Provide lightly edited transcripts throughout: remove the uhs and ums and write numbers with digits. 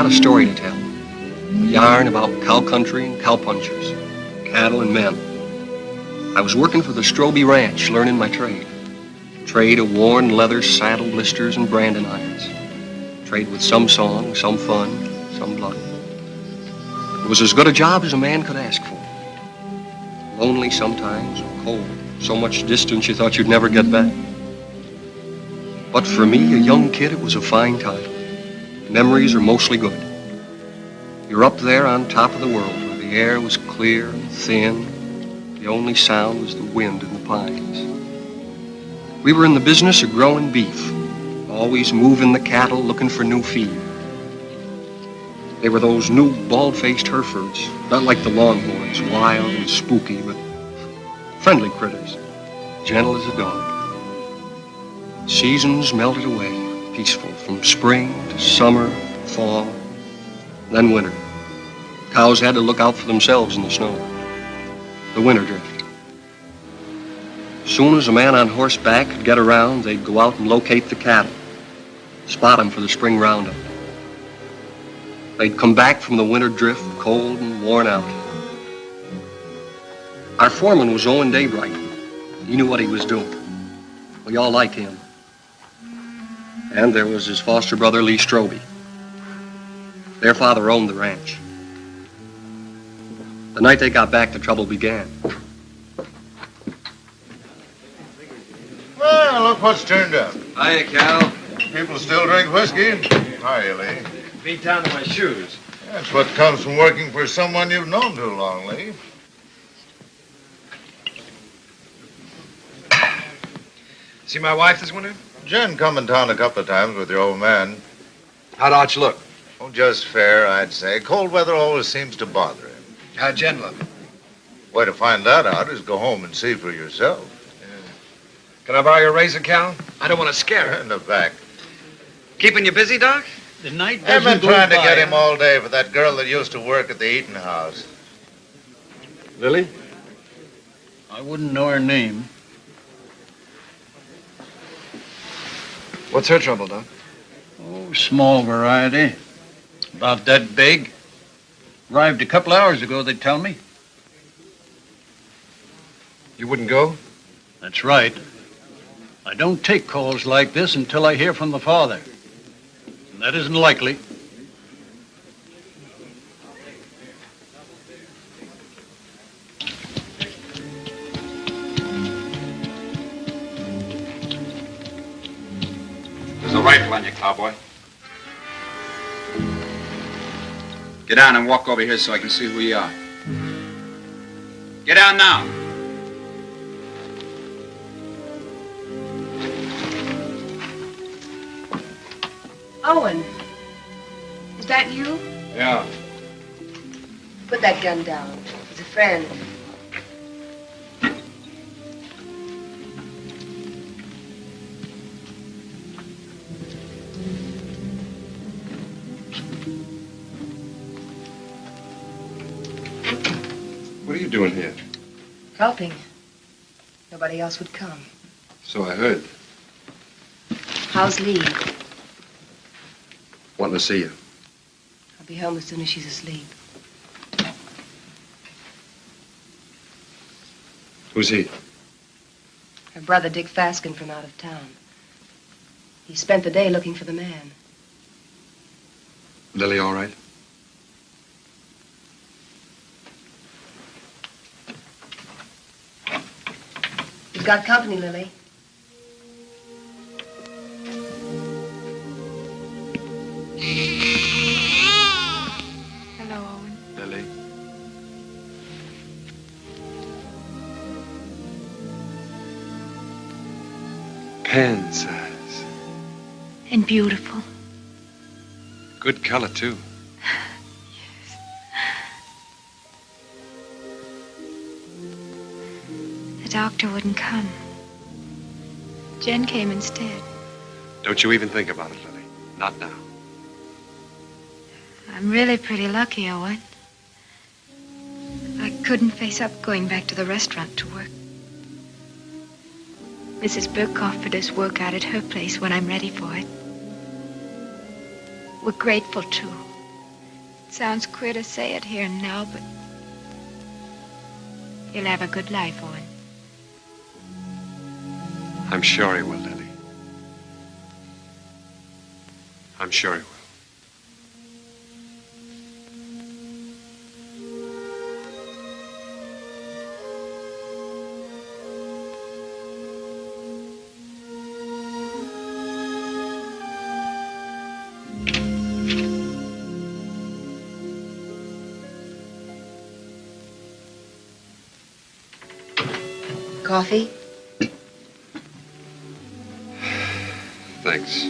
got a story to tell. A yarn about cow country and cowpunchers, cattle and men. I was working for the Stroby Ranch, learning my trade. Trade of worn leather saddle blisters and branding irons. Trade with some song, some fun, some blood. It was as good a job as a man could ask for. Lonely sometimes, cold. So much distance you thought you'd never get back. But for me, a young kid, it was a fine time. Memories are mostly good. You're up there on top of the world where the air was clear and thin. The only sound was the wind in the pines. We were in the business of growing beef, always moving the cattle, looking for new feed. They were those new bald-faced Herefords, not like the Longhorns, wild and spooky, but friendly critters, gentle as a dog. Seasons melted away, peaceful, from spring to summer, fall, then winter. Cows had to look out for themselves in the snow. The winter drift. As soon as a man on horseback could get around, they'd go out and locate the cattle, spot them for the spring roundup. They'd come back from the winter drift, cold and worn out. Our foreman was Owen Daybright. He knew what he was doing. We all liked him. And there was his foster brother, Lee Stroby. Their father owned the ranch. The night they got back, the trouble began. Well, look what's turned up. Hiya, Cal. People still drink whiskey. Hiya, Lee. Beat down to my shoes. That's what comes from working for someone you've known too long, Lee. See my wife this winter? Jen come in town a couple of times with your old man. How'd Arch look? Oh, just fair, I'd say. Cold weather always seems to bother him. How'd Jen look? Way to find that out is go home and see for yourself. Can I borrow your razor, Cal? I don't want to scare her. In the back. Keeping you busy, Doc? The night I've doesn't been go trying to by, get him huh? all day for that girl that used to work at the eating house. Lily? I wouldn't know her name. What's her trouble, Doc? Oh, small variety. About that big. Arrived a couple hours ago, they tell me. You wouldn't go? That's right. I don't take calls like this until I hear from the father. And that isn't likely. There's a rifle on you, cowboy. Get down and walk over here so I can see who you are. Get down now. Owen, is that you? Yeah. Put that gun down. It's a friend. What are you doing here? Helping. Nobody else would come. So I heard. How's Lee? Wanting to see you. I'll be home as soon as she's asleep. Who's he? Her brother, Dick Faskin, from out of town. He spent the day looking for the man. Lily all right? You've got company, Lily. Hello, Owen. Lily. Pen size. And beautiful. Good color, too. The doctor wouldn't come. Jen came instead. Don't you even think about it, Lily. Not now. I'm really pretty lucky, Owen. I couldn't face up going back to the restaurant to work. Mrs. Burke offered us work out at her place when I'm ready for it. We're grateful, too. Sounds queer to say it here and now, but you'll have a good life, Owen. I'm sure he will, Lily. I'm sure he will. Coffee? Thanks.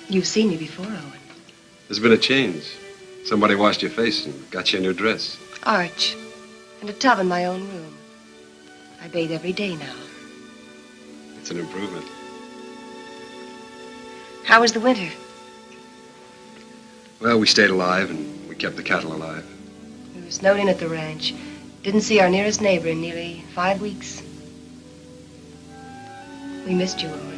You've seen me before, Owen. There's been a change. Somebody washed your face and got you a new dress. Arch. And a tub in my own room. I bathe every day now. It's an improvement. How was the winter? Well, we stayed alive and we kept the cattle alive. We were snowed in at the ranch. Didn't see our nearest neighbor in nearly 5 weeks. We missed you, Owen.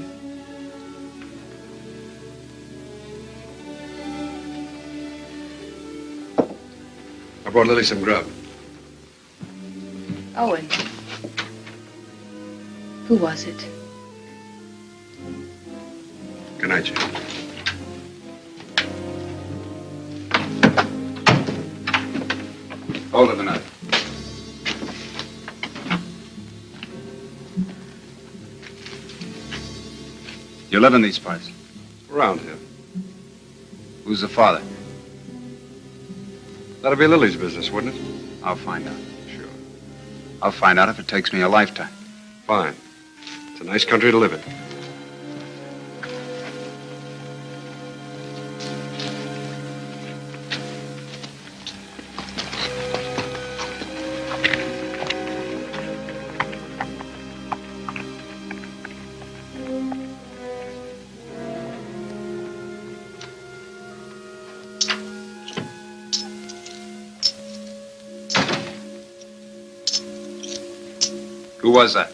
I brought Lily some grub. Owen. Who was it? Good night, Jane. Hold it a minute. You live in these parts? Around here. Who's the father? That'll be Lily's business, wouldn't it? I'll find out. Sure. I'll find out if it takes me a lifetime. Fine. It's a nice country to live in. Who was that?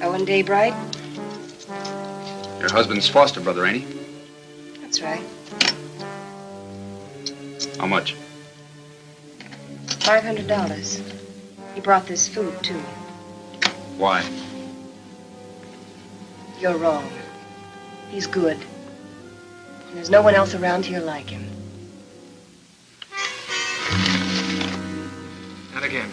Owen Daybright? Your husband's foster brother, ain't he? That's right. How much? $500. He brought this food, too. Why? You're wrong. He's good. And there's no one else around here like him. And again.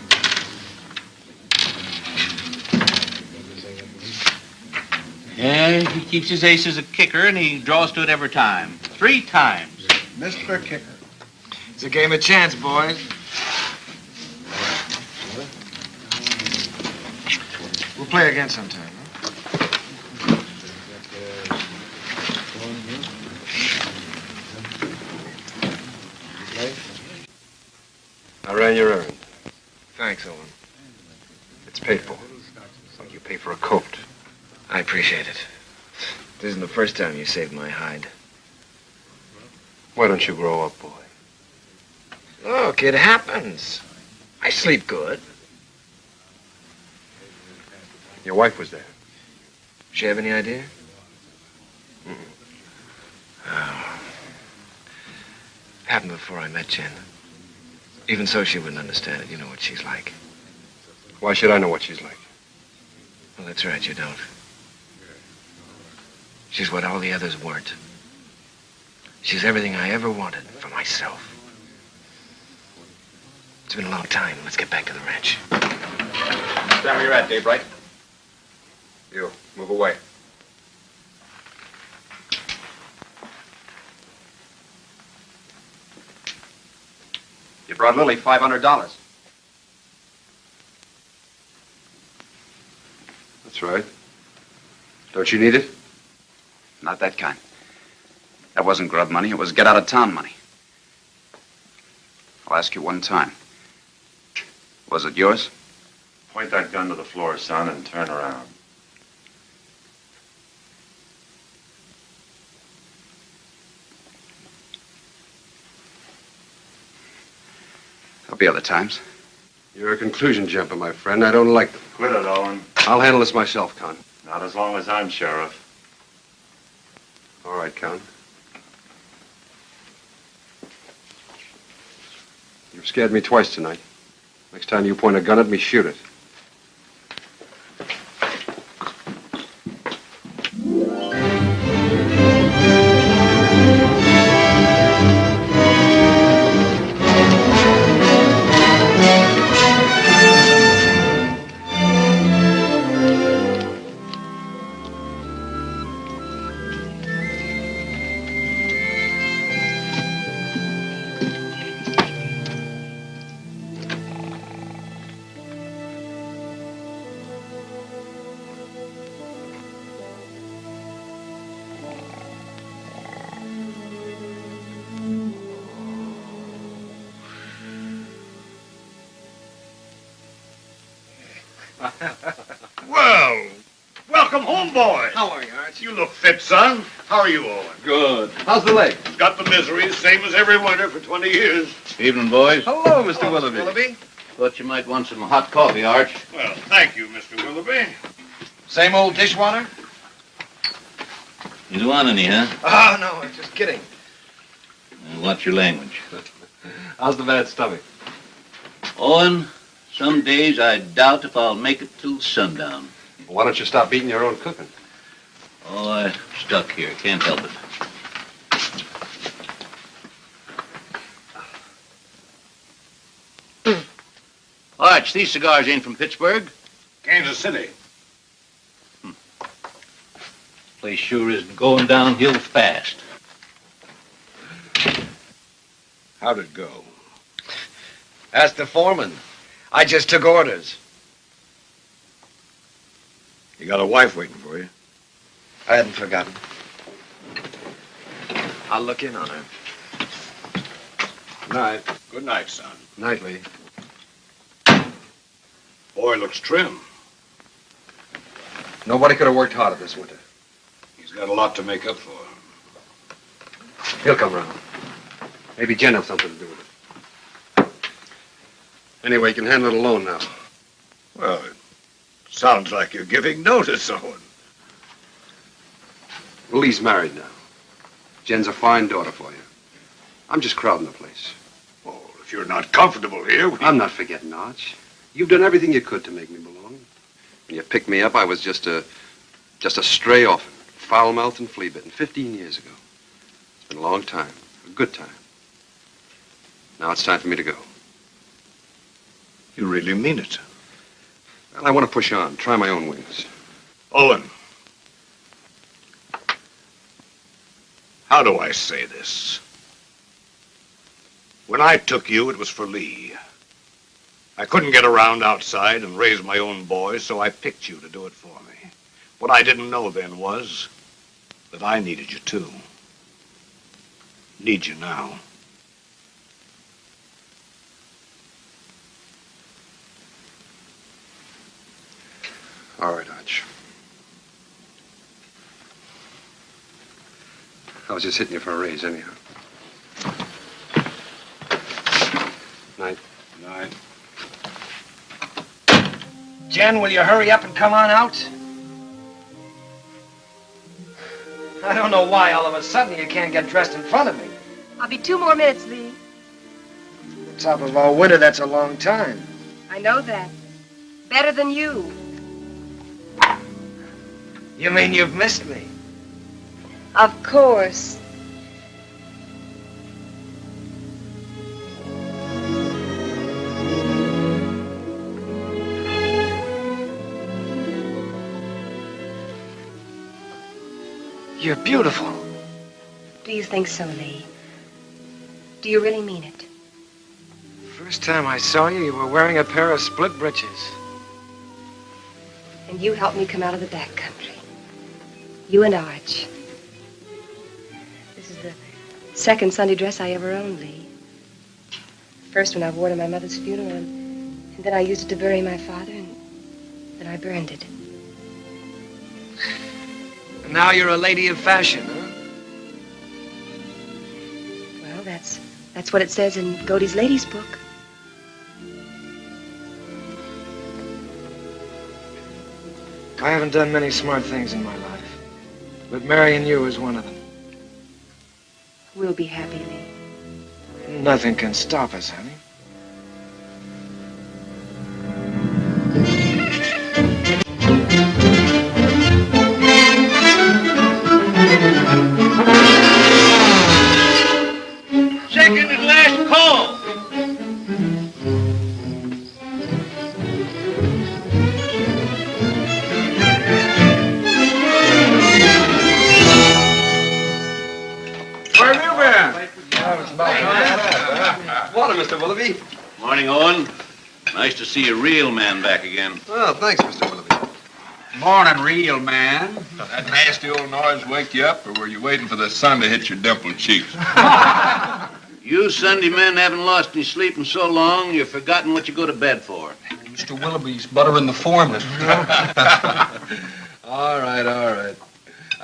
Yeah, he keeps his ace as a kicker, and he draws to it every time. 3 times. Mr. Kicker. It's a game of chance, boys. We'll play again sometime, huh? I ran your errand. Thanks, Owen. It's paid for. Like you pay for a coat. I appreciate it. This isn't the first time you saved my hide. Why don't you grow up, boy? Look, it happens. I sleep good. Your wife was there. She have any idea? Oh. Happened before I met Jen. Even so, she wouldn't understand it. You know what she's like. Why should I know what she's like? Well, that's right, you don't. She's what all the others weren't. She's everything I ever wanted for myself. It's been a long time. Let's get back to the ranch. Stand where you're at, Daybright. You, move away. You brought Lily $500. That's right. Don't you need it? Not that kind. That wasn't grub money. It was get-out-of-town money. I'll ask you one time. Was it yours? Point that gun to the floor, son, and turn around. There'll be other times. You're a conclusion jumper, my friend. I don't like them. Quit it, Owen. I'll handle this myself, Con. Not as long as I'm sheriff. All right, Con. You've scared me twice tonight. Next time you point a gun at me, shoot it. Well, welcome home, boy. How are you, Arch? You look fit, son. How are you, Owen? Good. How's the leg? Got the misery, same as every winter for 20 years. Evening, boys. Hello, Mr. Willoughby. Thought you might want some hot coffee, Arch. Well, thank you, Mr. Willoughby. Same old dishwater? You don't want any, huh? Oh, no, I'm just kidding. Watch your language. How's the bad stomach? Owen, some days I doubt if I'll make it till sundown. Well, why don't you stop eating your own cooking? Oh, I'm stuck here. Can't help it. Arch, these cigars ain't from Pittsburgh. Kansas City. Place sure isn't going downhill fast. How'd it go? Ask the foreman. I just took orders. You got a wife waiting for you. I hadn't forgotten. I'll look in on her. Night. Good night, son. Nightly. Boy looks trim. Nobody could have worked harder this winter. He's got a lot to make up for. He'll come round. Maybe Jen has something to do with it. Anyway, you can handle it alone now. Well, it sounds like you're giving notice, Owen. Lee's married now. Jen's a fine daughter for you. I'm just crowding the place. Oh, if you're not comfortable here, I'm not forgetting, Arch. You've done everything you could to make me belong. When you picked me up, I was just a stray orphan, foul-mouthed and flea-bitten, 15 years ago. It's been a long time, a good time. Now it's time for me to go. You really mean it. Well, I want to push on, try my own wings. Owen. How do I say this? When I took you, it was for Lee. I couldn't get around outside and raise my own boys, so I picked you to do it for me. What I didn't know then was that I needed you too. Need you now. All right, Arch. I was just hitting you for a raise, anyhow. Night. Night. Jen, will you hurry up and come on out? I don't know why all of a sudden you can't get dressed in front of me. I'll be 2 more minutes, Lee. The top of all winter, that's a long time. I know that. Better than you. You mean you've missed me? Of course. You're beautiful. Do you think so, Lee? Do you really mean it? First time I saw you, you were wearing a pair of split breeches. And you helped me come out of the back country. You and Arch. This is the second Sunday dress I ever owned, Lee. First one I wore to my mother's funeral, and then I used it to bury my father, and then I burned it. And now you're a lady of fashion, huh? Well, that's what it says in Godey's Ladies' Book. I haven't done many smart things in my life, but marrying you is one of them. We'll be happy, Lee. Nothing can stop us, honey. Second and last call. Where have you been? Morning, Mr. Willoughby. Morning, Owen. Nice to see a real man back again. Well, thanks, Mr. Willoughby. Morning, real man. That nasty old noise wake you up, or were you waiting for the sun to hit your dimpled cheeks? You Sunday men haven't lost any sleep in so long, you've forgotten what you go to bed for. Mr. Willoughby's buttering the foreman. All right.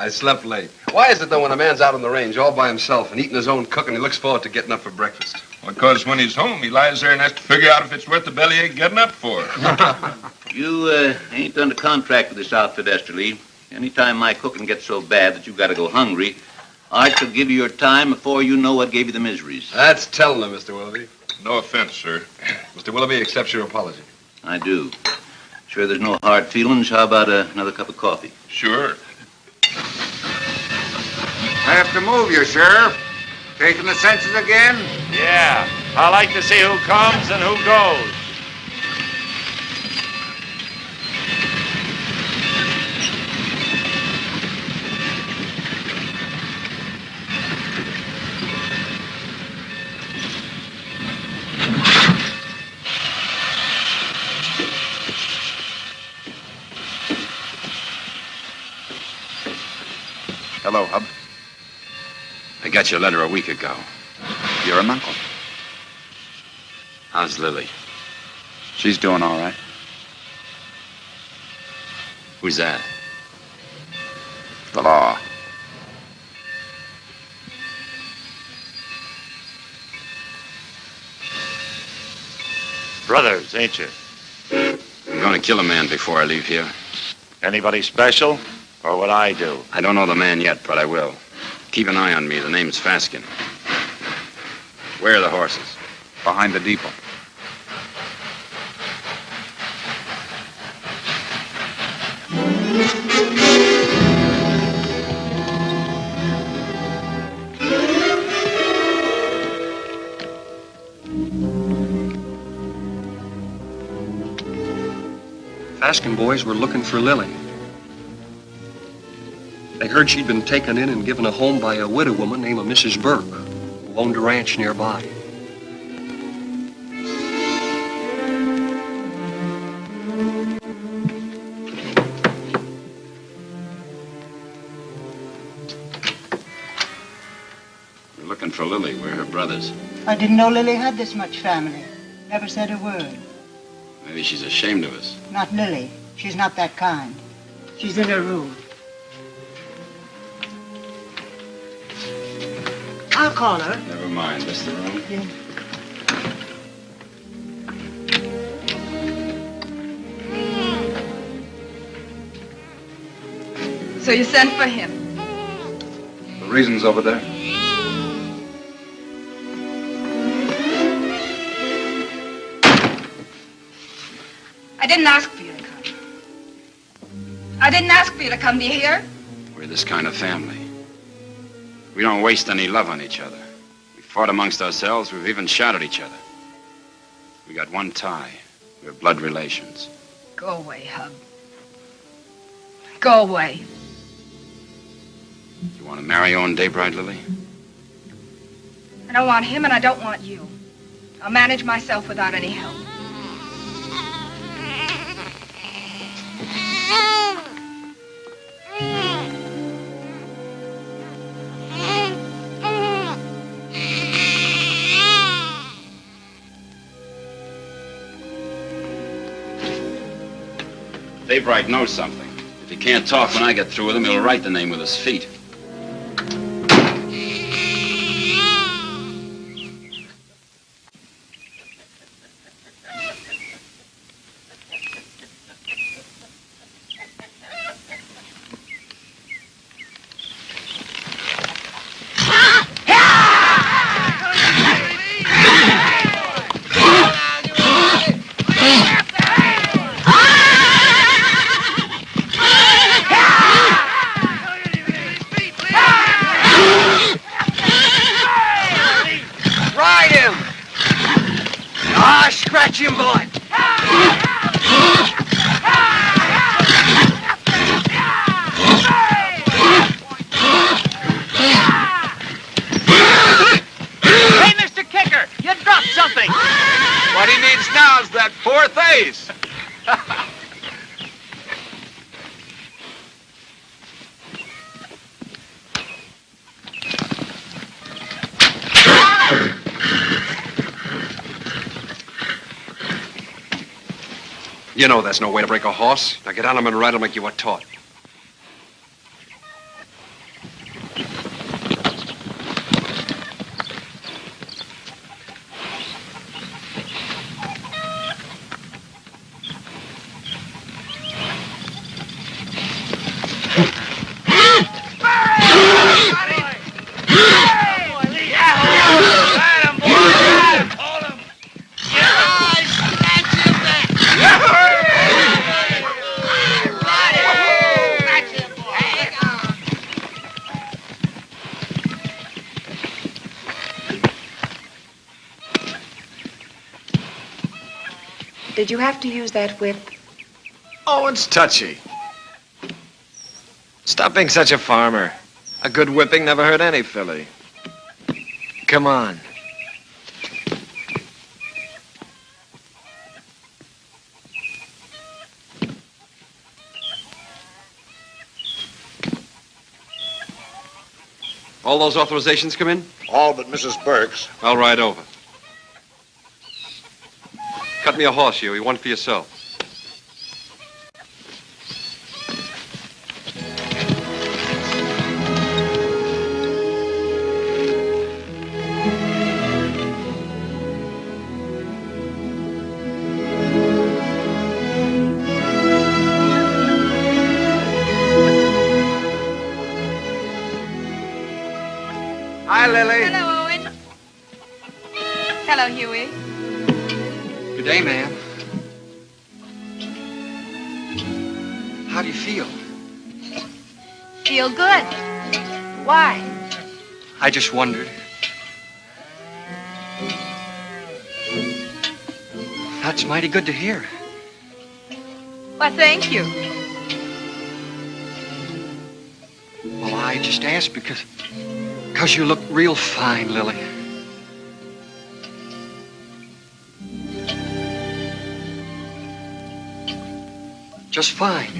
I slept late. Why is it, though, when a man's out on the range all by himself and eating his own cooking, he looks forward to getting up for breakfast? Because when he's home, he lies there and has to figure out if it's worth the bellyache getting up for. You ain't done a contract with this outfit, Esther Lee. Anytime my cooking gets so bad that you gotta go hungry, I shall give you your time before you know what gave you the miseries. That's telling him, Mr. Willoughby. No offense, sir. Mr. Willoughby accepts your apology. I do. Sure there's no hard feelings. How about another cup of coffee? Sure. I have to move you, Sheriff. Taking the census again? Yeah, I like to see who comes and who goes. Hello, Hub. I got your letter a week ago. You're an uncle. How's Lily? She's doing all right. Who's that? The law. Brothers, ain't you? I'm going to kill a man before I leave here. Anybody special? Or what I do? I don't know the man yet, but I will. Keep an eye on me. The name's Faskin. Where are the horses? Behind the depot. Faskin boys were looking for Lily. They heard she'd been taken in and given a home by a widow woman named Mrs. Burke, who owned a ranch nearby. We're looking for Lily. We're her brothers. I didn't know Lily had this much family. Never said a word. Maybe she's ashamed of us. Not Lily. She's not that kind. She's in her room. I'll call her. Never mind. That's the room. Yeah. So you sent for him? The reason's over there. I didn't ask for you to come. I didn't ask for you to come. Do you hear? We're this kind of family. We don't waste any love on each other. We fought amongst ourselves. We've even shot at each other. We got one tie. We're blood relations. Go away, Hub. Go away. You want to marry Owen Daybright, Lily? I don't want him and I don't want you. I'll manage myself without any help. Daybright knows something. If he can't talk when I get through with him, he'll write the name with his feet. Jim boy! Hey, Mr. Kicker, you dropped something. What he needs now is that fourth ace. You know that's no way to break a horse. Now get on him and ride him like you were taught. Did you have to use that whip? Oh, it's touchy. Stop being such a farmer. A good whipping never hurt any filly. Come on. All those authorizations come in? All but Mrs. Burke's. I'll ride over. Cut me a horse, Huey. One for yourself. Hi, Lily. Hello, Owen. Hello, Huey. Good day, ma'am. How do you feel? Feel good. Why? I just wondered. That's mighty good to hear. Why, thank you. Well, I just asked because you look real fine, Lily. Just fine.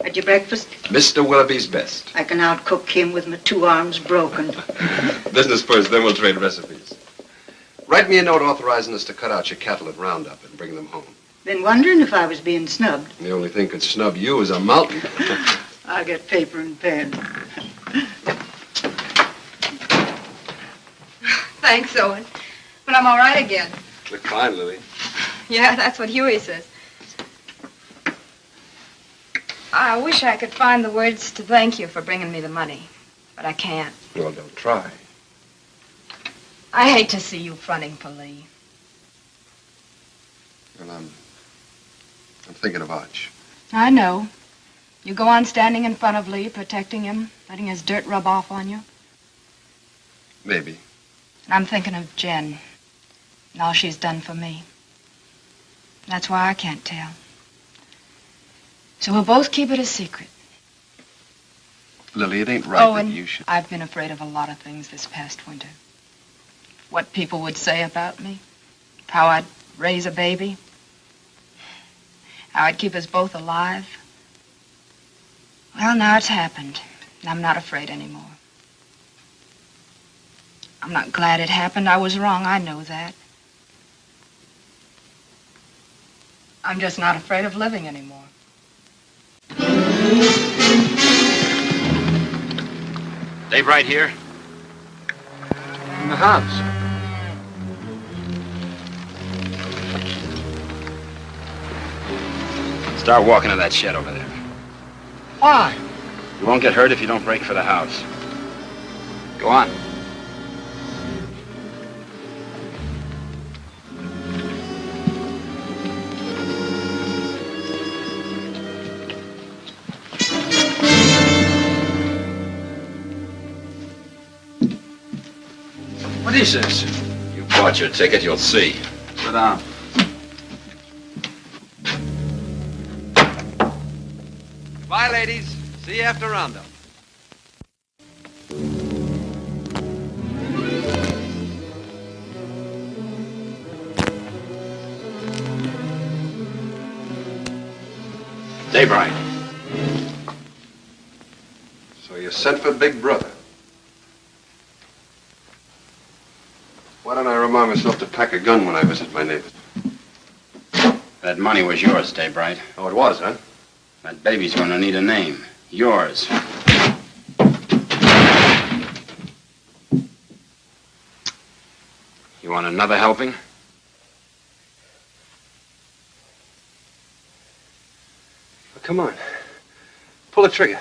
Had your breakfast? Mr. Willoughby's best. I can outcook him with my 2 arms broken. Business first, then we'll trade recipes. Write me a note authorizing us to cut out your cattle at Roundup and bring them home. Been wondering if I was being snubbed. The only thing could snub you is a mountain. I'll get paper and pen. Thanks, Owen. But I'm all right again. Look fine, Lily. Yeah, that's what Huey says. I wish I could find the words to thank you for bringing me the money, but I can't. Well, don't try. I hate to see you fronting for Lee. Well, I'm thinking of Arch. I know. You go on standing in front of Lee, protecting him, letting his dirt rub off on you. Maybe. And I'm thinking of Jen and all she's done for me. That's why I can't tell. So we'll both keep it a secret. Lily, it ain't right Owen, that you should... I've been afraid of a lot of things this past winter. What people would say about me. How I'd raise a baby. How I'd keep us both alive. Well, now it's happened, and I'm not afraid anymore. I'm not glad it happened. I was wrong. I know that. I'm just not afraid of living anymore. Dave right here? In the house. Start walking to that shed over there. Why? You won't get hurt if you don't break for the house. Go on. he says. You bought your ticket, you'll see. Sit down. Bye, ladies. See you after roundup. Daybright. So you sent for Big Brother. Why don't I remind myself to pack a gun when I visit my neighbors? That money was yours, Daybright. Oh, it was, huh? That baby's gonna need a name. Yours. You want another helping? Well, come on. Pull the trigger.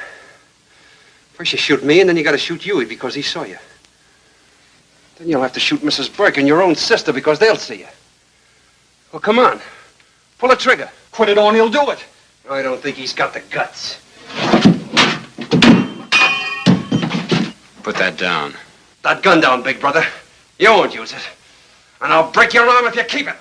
First you shoot me, and then you gotta shoot Huey because he saw you. Then you'll have to shoot Mrs. Burke and your own sister because they'll see you. Well, come on. Pull the trigger. Put it on, he'll do it. I don't think he's got the guts. Put that down. That gun down, Big Brother. You won't use it. And I'll break your arm if you keep it.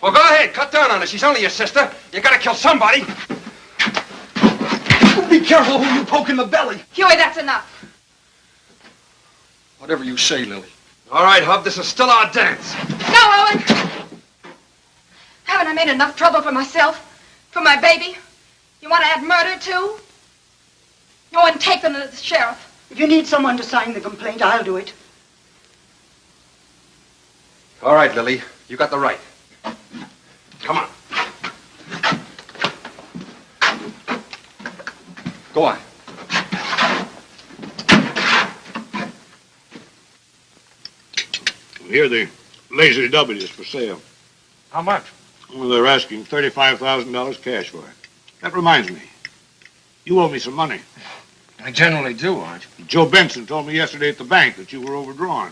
Well, go ahead. Cut down on her. She's only your sister. You gotta kill somebody. Be careful who you poke in the belly. Huey, that's enough. Whatever you say, Lily. All right, Hub, this is still our dance. No, Owen. Haven't I made enough trouble for myself? For my baby? You want to add murder, too? Owen, take them to the sheriff. If you need someone to sign the complaint, I'll do it. All right, Lily. You got the right. Come on. Go on. Here, the Lazy W is for sale. How much? Well, they're asking $35,000 cash for it. That reminds me. You owe me some money. I generally do, Arch. Joe Benson told me yesterday at the bank that you were overdrawn.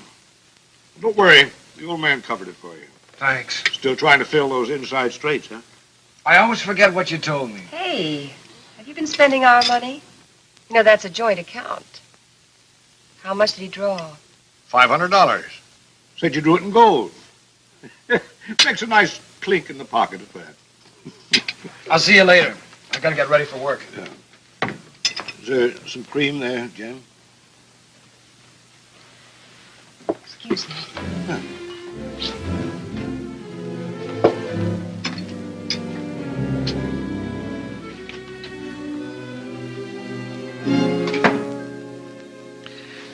Don't worry. The old man covered it for you. Thanks. Still trying to fill those inside straights, huh? I always forget what you told me. Hey, have you been spending our money? You know, that's a joint account. How much did he draw? $500. Said you drew it in gold. Makes a nice clink in the pocket at that. I'll see you later. I gotta get ready for work. Yeah. Is there some cream there, Jen? Excuse me. Huh.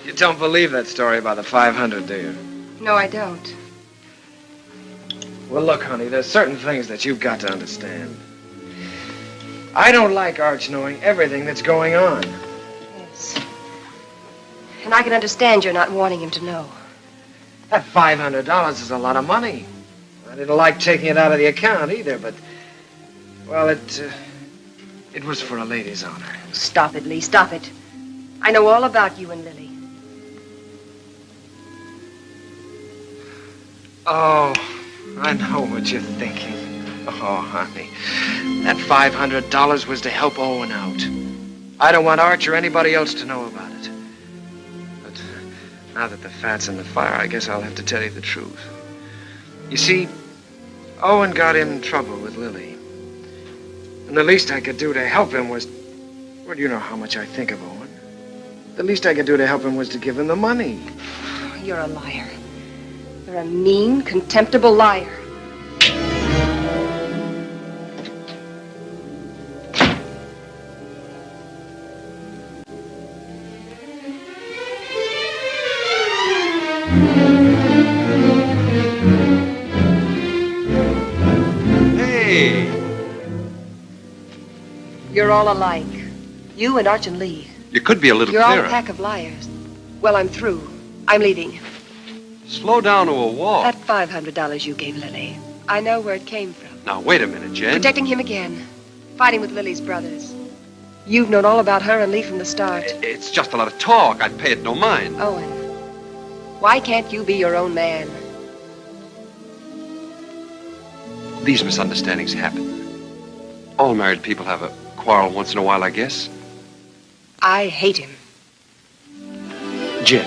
You don't believe that story about the 500, do you? No, I don't. Well, look, honey, there's certain things that you've got to understand. I don't like Arch knowing everything that's going on. Yes. And I can understand you're not wanting him to know. That $500 is a lot of money. I didn't like taking it out of the account either, but, well, it was for a lady's honor. Stop it, Lee, stop it. I know all about you and Lily. Oh, I know what you're thinking. Oh, honey, that $500 was to help Owen out. I don't want Arch or anybody else to know about it. But now that the fat's in the fire, I guess I'll have to tell you the truth. You see, Owen got in trouble with Lily. And the least I could do to help him was, well, you know how much I think of Owen. The least I could do to help him was to give him the money. You're a liar. You're a mean, contemptible liar. Hey! You're all alike. You and Arch and Lee. You could be a little You're all clearer. a pack of liars. Well, I'm through. I'm leaving. Slow down to a walk. That $500 you gave Lily, I know where it came from. Now, wait a minute, Jen. Protecting him again. Fighting with Lily's brothers. You've known all about her and Lee from the start. It's just a lot of talk. I'd pay it no mind. Owen, why can't you be your own man? These misunderstandings happen. All married people have a quarrel once in a while, I guess. I hate him. Jen.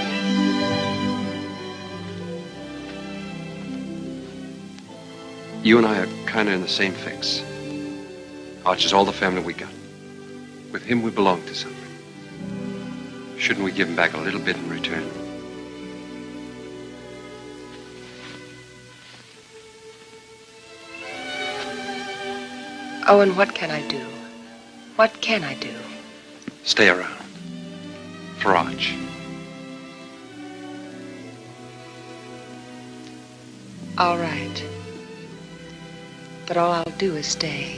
You and I are kind of in the same fix. Arch is all the family we got. With him, we belong to something. Shouldn't we give him back a little bit in return? Owen, what can I do? What can I do? Stay around. For Arch. All right. But all I'll do is stay.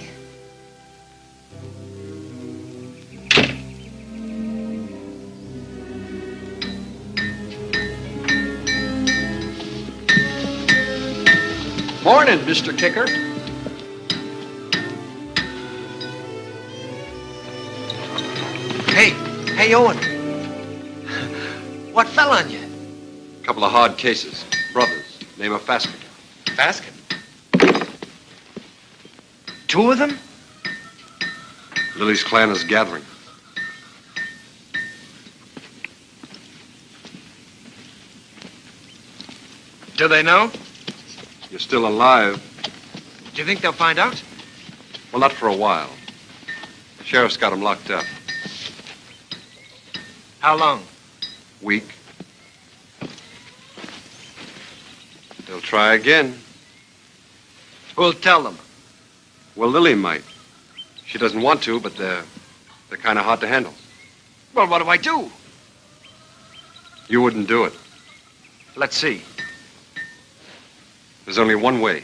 Morning, Mr. Kicker. Hey, Owen. What fell on you? A couple of hard cases. Brothers. Name of Faskin. Faskin? Two of them? Lily's clan is gathering. Do they know? You're still alive. Do you think they'll find out? Well, not for a while. The sheriff's got him locked up. How long? Week. They'll try again. Who'll tell them? Well, Lily might. She doesn't want to, but they're kind of hard to handle. Well, what do I do? You wouldn't do it. Let's see. There's only one way.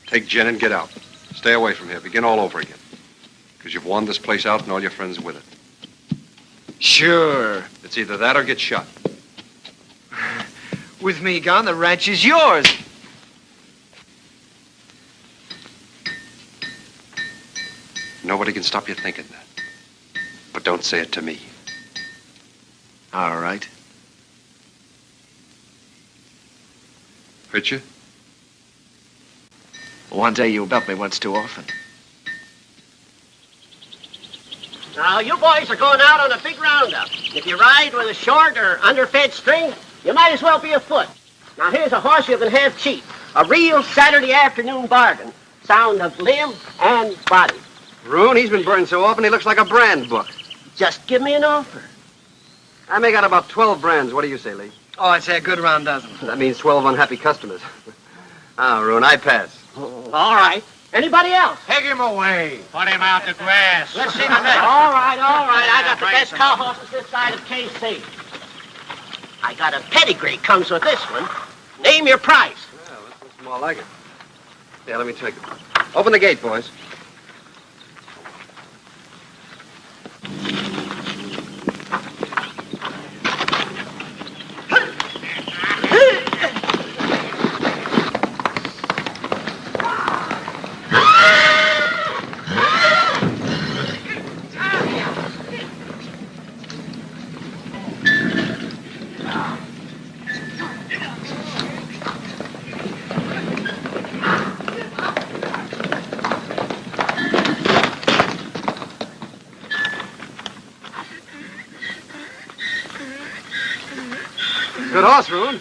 Take Jen and get out. Stay away from here. Begin all over again. Because you've worn this place out and all your friends with it. Sure. It's either that or get shot. With me gone, the ranch is yours. Nobody can stop you thinking that. But don't say it to me. All right. Hurt you? One day you helped me once too often. Now, you boys are going out on a big roundup. If you ride with a short or underfed string, you might as well be afoot. Now, here's a horse you can have cheap. A real Saturday afternoon bargain. Sound of limb and body. Rune, he's been burned so often he looks like a brand book. Just give me an offer. I may got about 12 brands. What do you say, Lee? Oh, I'd say a good round dozen. That means 12 unhappy customers. Rune, I pass. All right. Anybody else? Take him away. Put him out the grass. Let's see the next. All right. I got the best cow horses this side of KC. I got a pedigree comes with this one. Name your price. Yeah, this looks more like it. Yeah, let me take it. Open the gate, boys. Good horse, Rune.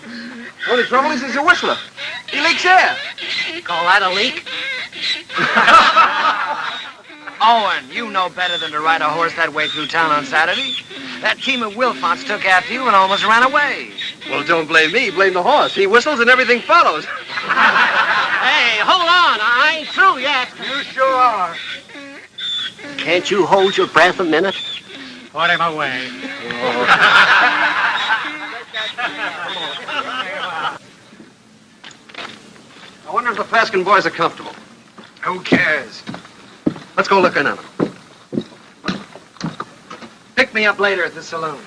Only trouble is he's a whistler. He leaks air. Call that a leak? Owen, you know better than to ride a horse that way through town on Saturday. That team of Wilfonts took after you and almost ran away. Well, don't blame me. Blame the horse. He whistles and everything follows. Hey, hold on. I ain't through yet. You sure are. Can't you hold your breath a minute? Put him away. I wonder if the Faskin boys are comfortable. Who cares? Let's go look in on them. me up later at the saloon.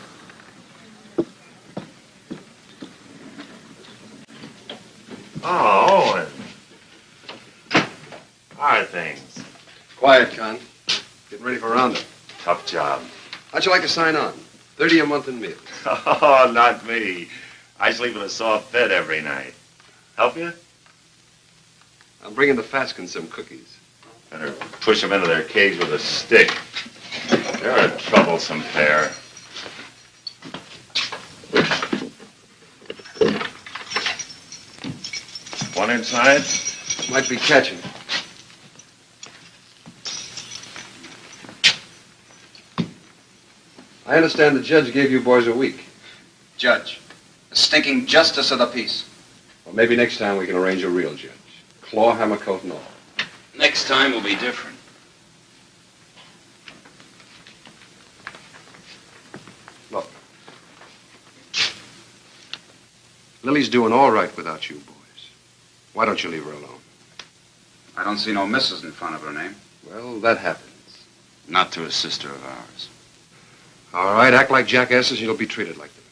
Oh, Owen. How are things? Quiet, Con. Getting ready for roundup. Tough job. How'd you like to sign on? 30 a month in meals. Oh, not me. I sleep in a soft bed every night. Help you? I'm bringing the Faskins some cookies. Better push them into their cage with a stick. They're a troublesome pair. One inside? Might be catching. I understand the judge gave you boys a week. Judge, the stinking justice of the peace. Well, maybe next time we can arrange a real judge. Claw, hammer, coat, and all. Next time will be different. Look. Lily's doing all right without you boys. Why don't you leave her alone? I don't see no missus in front of her name. Well, that happens. Not to a sister of ours. All right, act like jackasses and you'll be treated like them.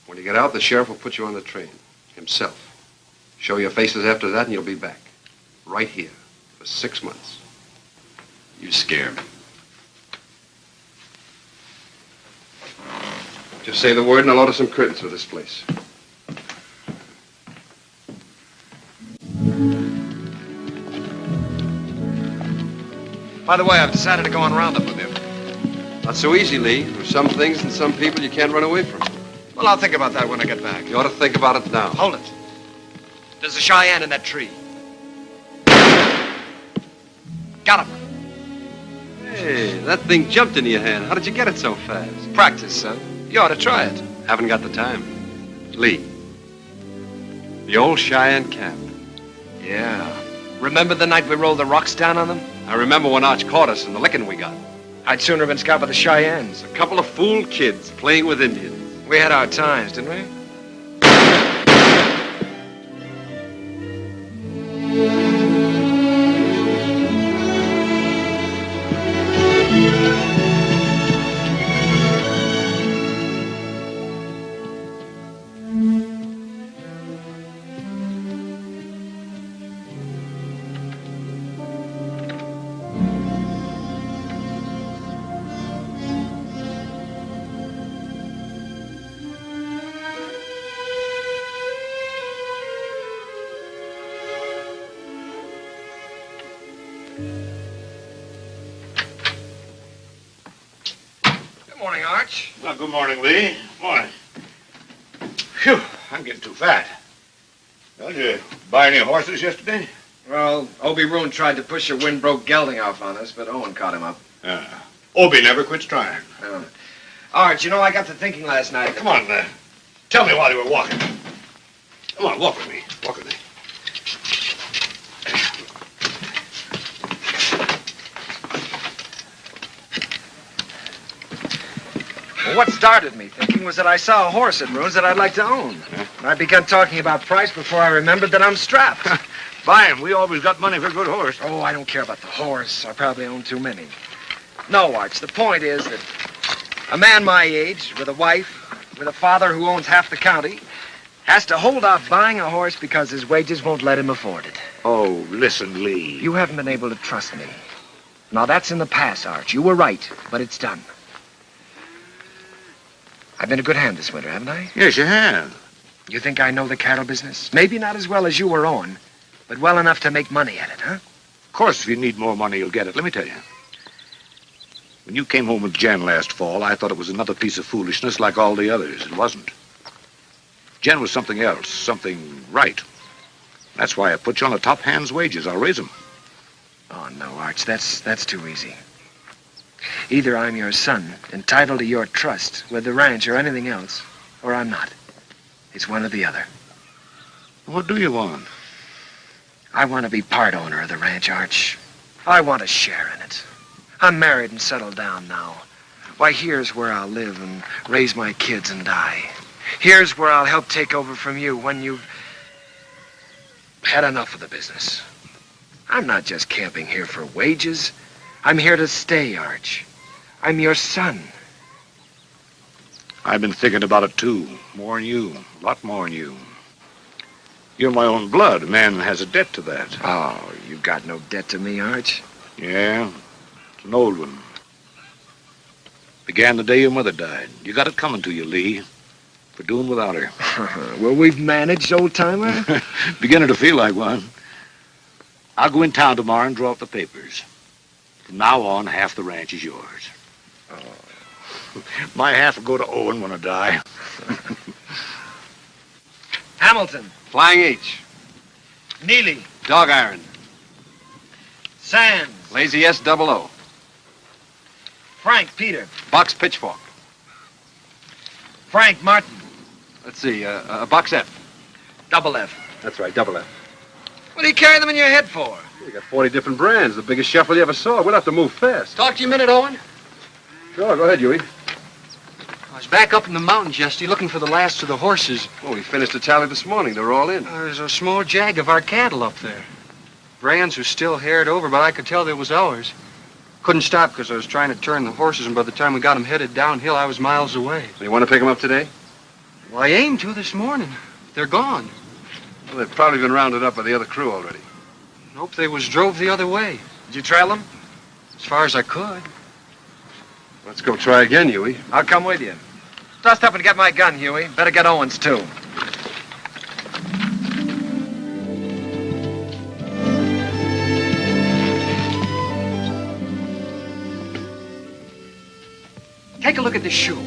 When you get out, the sheriff will put you on the train. Himself. Show your faces after that and you'll be back. Right here. For 6 months. You scare me. Just say the word and I'll order some curtains for this place. By the way, I've decided to go on roundup with you. Not so easy, Lee. There's some things and some people you can't run away from. Well, I'll think about that when I get back. You ought to think about it now. Hold it. There's a Cheyenne in that tree. Got him. Hey, that thing jumped into your hand. How did you get it so fast? Practice, son. You ought to try it. Haven't got the time. Lee. The old Cheyenne camp. Yeah. Remember the night we rolled the rocks down on them? I remember when Arch caught us and the licking we got. I'd sooner have been scalped by the Cheyennes. A couple of fool kids playing with Indians. We had our times, didn't we? Good morning, Arch. Well, good morning, Lee. Morning. Phew, I'm getting too fat. Well, did you buy any horses yesterday? Well, Obie Roon tried to push a wind-broke gelding off on us, but Owen caught him up. Obie never quits trying. Arch, you know, I got to thinking last night. Come on, tell me while you were walking. Come on, walk with me. Walk with me. Well, what started me thinking was that I saw a horse at Roon's that I'd like to own. And I began talking about price before I remembered that I'm strapped. Buy him. We always got money for a good horse. Oh, I don't care about the horse. I probably own too many. No, Arch, the point is that a man my age, with a wife, with a father who owns half the county, has to hold off buying a horse because his wages won't let him afford it. Oh, listen, Lee. You haven't been able to trust me. Now, that's in the past, Arch. You were right, but it's done. I've been a good hand this winter, haven't I? Yes, you have. You think I know the cattle business? Maybe not as well as you or Owen, but well enough to make money at it, huh? Of course, if you need more money, you'll get it. Let me tell you. When you came home with Jen last fall, I thought it was another piece of foolishness like all the others. It wasn't. Jen was something else, something right. That's why I put you on the top hand's wages. I'll raise them. Oh, no, Arch, that's too easy. Either I'm your son, entitled to your trust with the ranch or anything else, or I'm not. It's one or the other. What do you want? I want to be part owner of the ranch, Arch. I want a share in it. I'm married and settled down now. Why, here's where I'll live and raise my kids and die. Here's where I'll help take over from you when you've had enough of the business. I'm not just camping here for wages. I'm here to stay, Arch. I'm your son. I've been thinking about it, too. More than you. A lot more than you. You're my own blood. A man has a debt to that. Oh, you got no debt to me, Arch. Yeah, it's an old one. Began the day your mother died. You got it coming to you, Lee, for doing without her. Well, we've managed, old-timer. Beginning to feel like one. I'll go in town tomorrow and draw up the papers. From now on, half the ranch is yours. Oh. My half will go to Owen when I die. Hamilton. Flying H. Neely. Dog Iron. Sands. Lazy S00. Frank Peter. Box Pitchfork. Frank Martin. Let's see, Box F. Double F. That's right, double F. What do you carry them in your head for? We got 40 different brands, the biggest shuffle you ever saw. We'll have to move fast. Talk to you a minute, Owen. Sure, go ahead, Huey. I was back up in the mountains yesterday looking for the last of the horses. Well, we finished the tally this morning. They're all in. There's a small jag of our cattle up there. Brands was still haired over, but I could tell they was ours. Couldn't stop because I was trying to turn the horses, and by the time we got them headed downhill, I was miles away. You want to pick them up today? Well, I aimed to this morning. They're gone. Well, they've probably been rounded up by the other crew already. Nope, they was drove the other way. Did you trail them? As far as I could. Let's go try again, Huey. I'll come with you. Dust up and get my gun, Huey. Better get Owen's, too. Take a look at this shoe.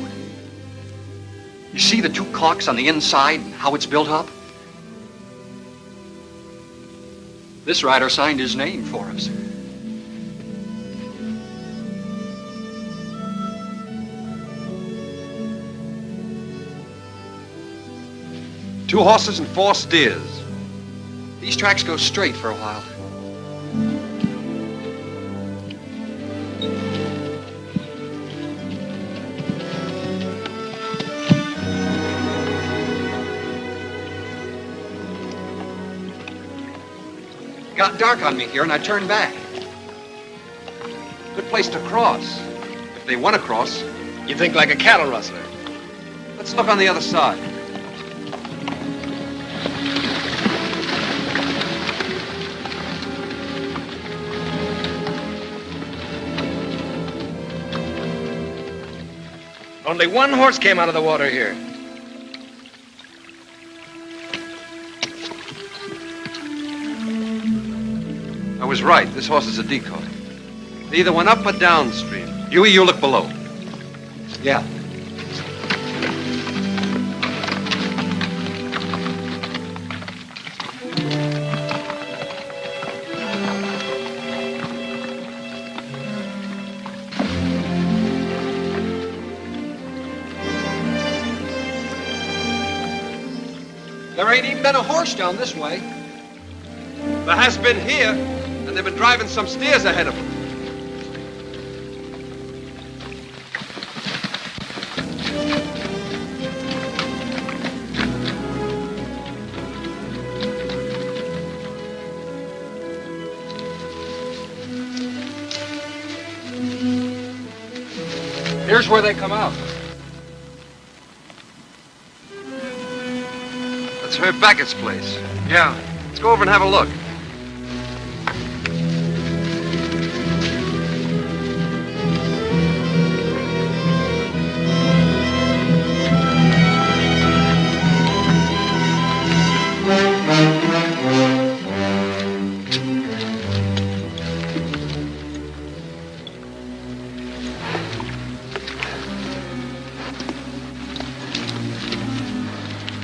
You see the two clocks on the inside and how it's built up? This rider signed his name for us. Two horses and 4 steers. These tracks go straight for a while. Got dark on me here, and I turned back. Good place to cross. If they want to cross. You think like a cattle rustler. Let's look on the other side. Only one horse came out of the water here. I was right. This horse is a decoy. They either went up or downstream. Huey, you look below. Yeah. There ain't even been a horse down this way. There has been here, and they've been driving some steers ahead of them. Here's where they come out. That's Herb Beckett's place. Yeah. Let's go over and have a look.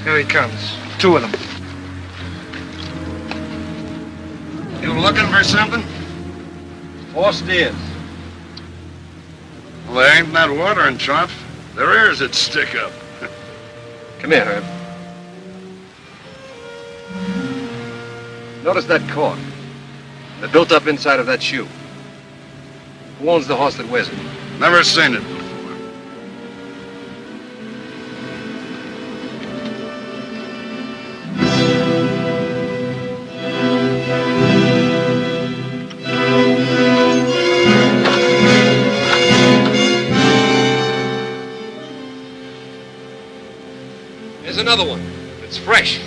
Here he comes. 2 of them. You looking for something? 4 steers. Well, there ain't that watering trough. Their ears would stick up. Come here, Herb. Notice that cork. They're built up inside of that shoe. Who owns the horse that wears it? Never seen it. fresh.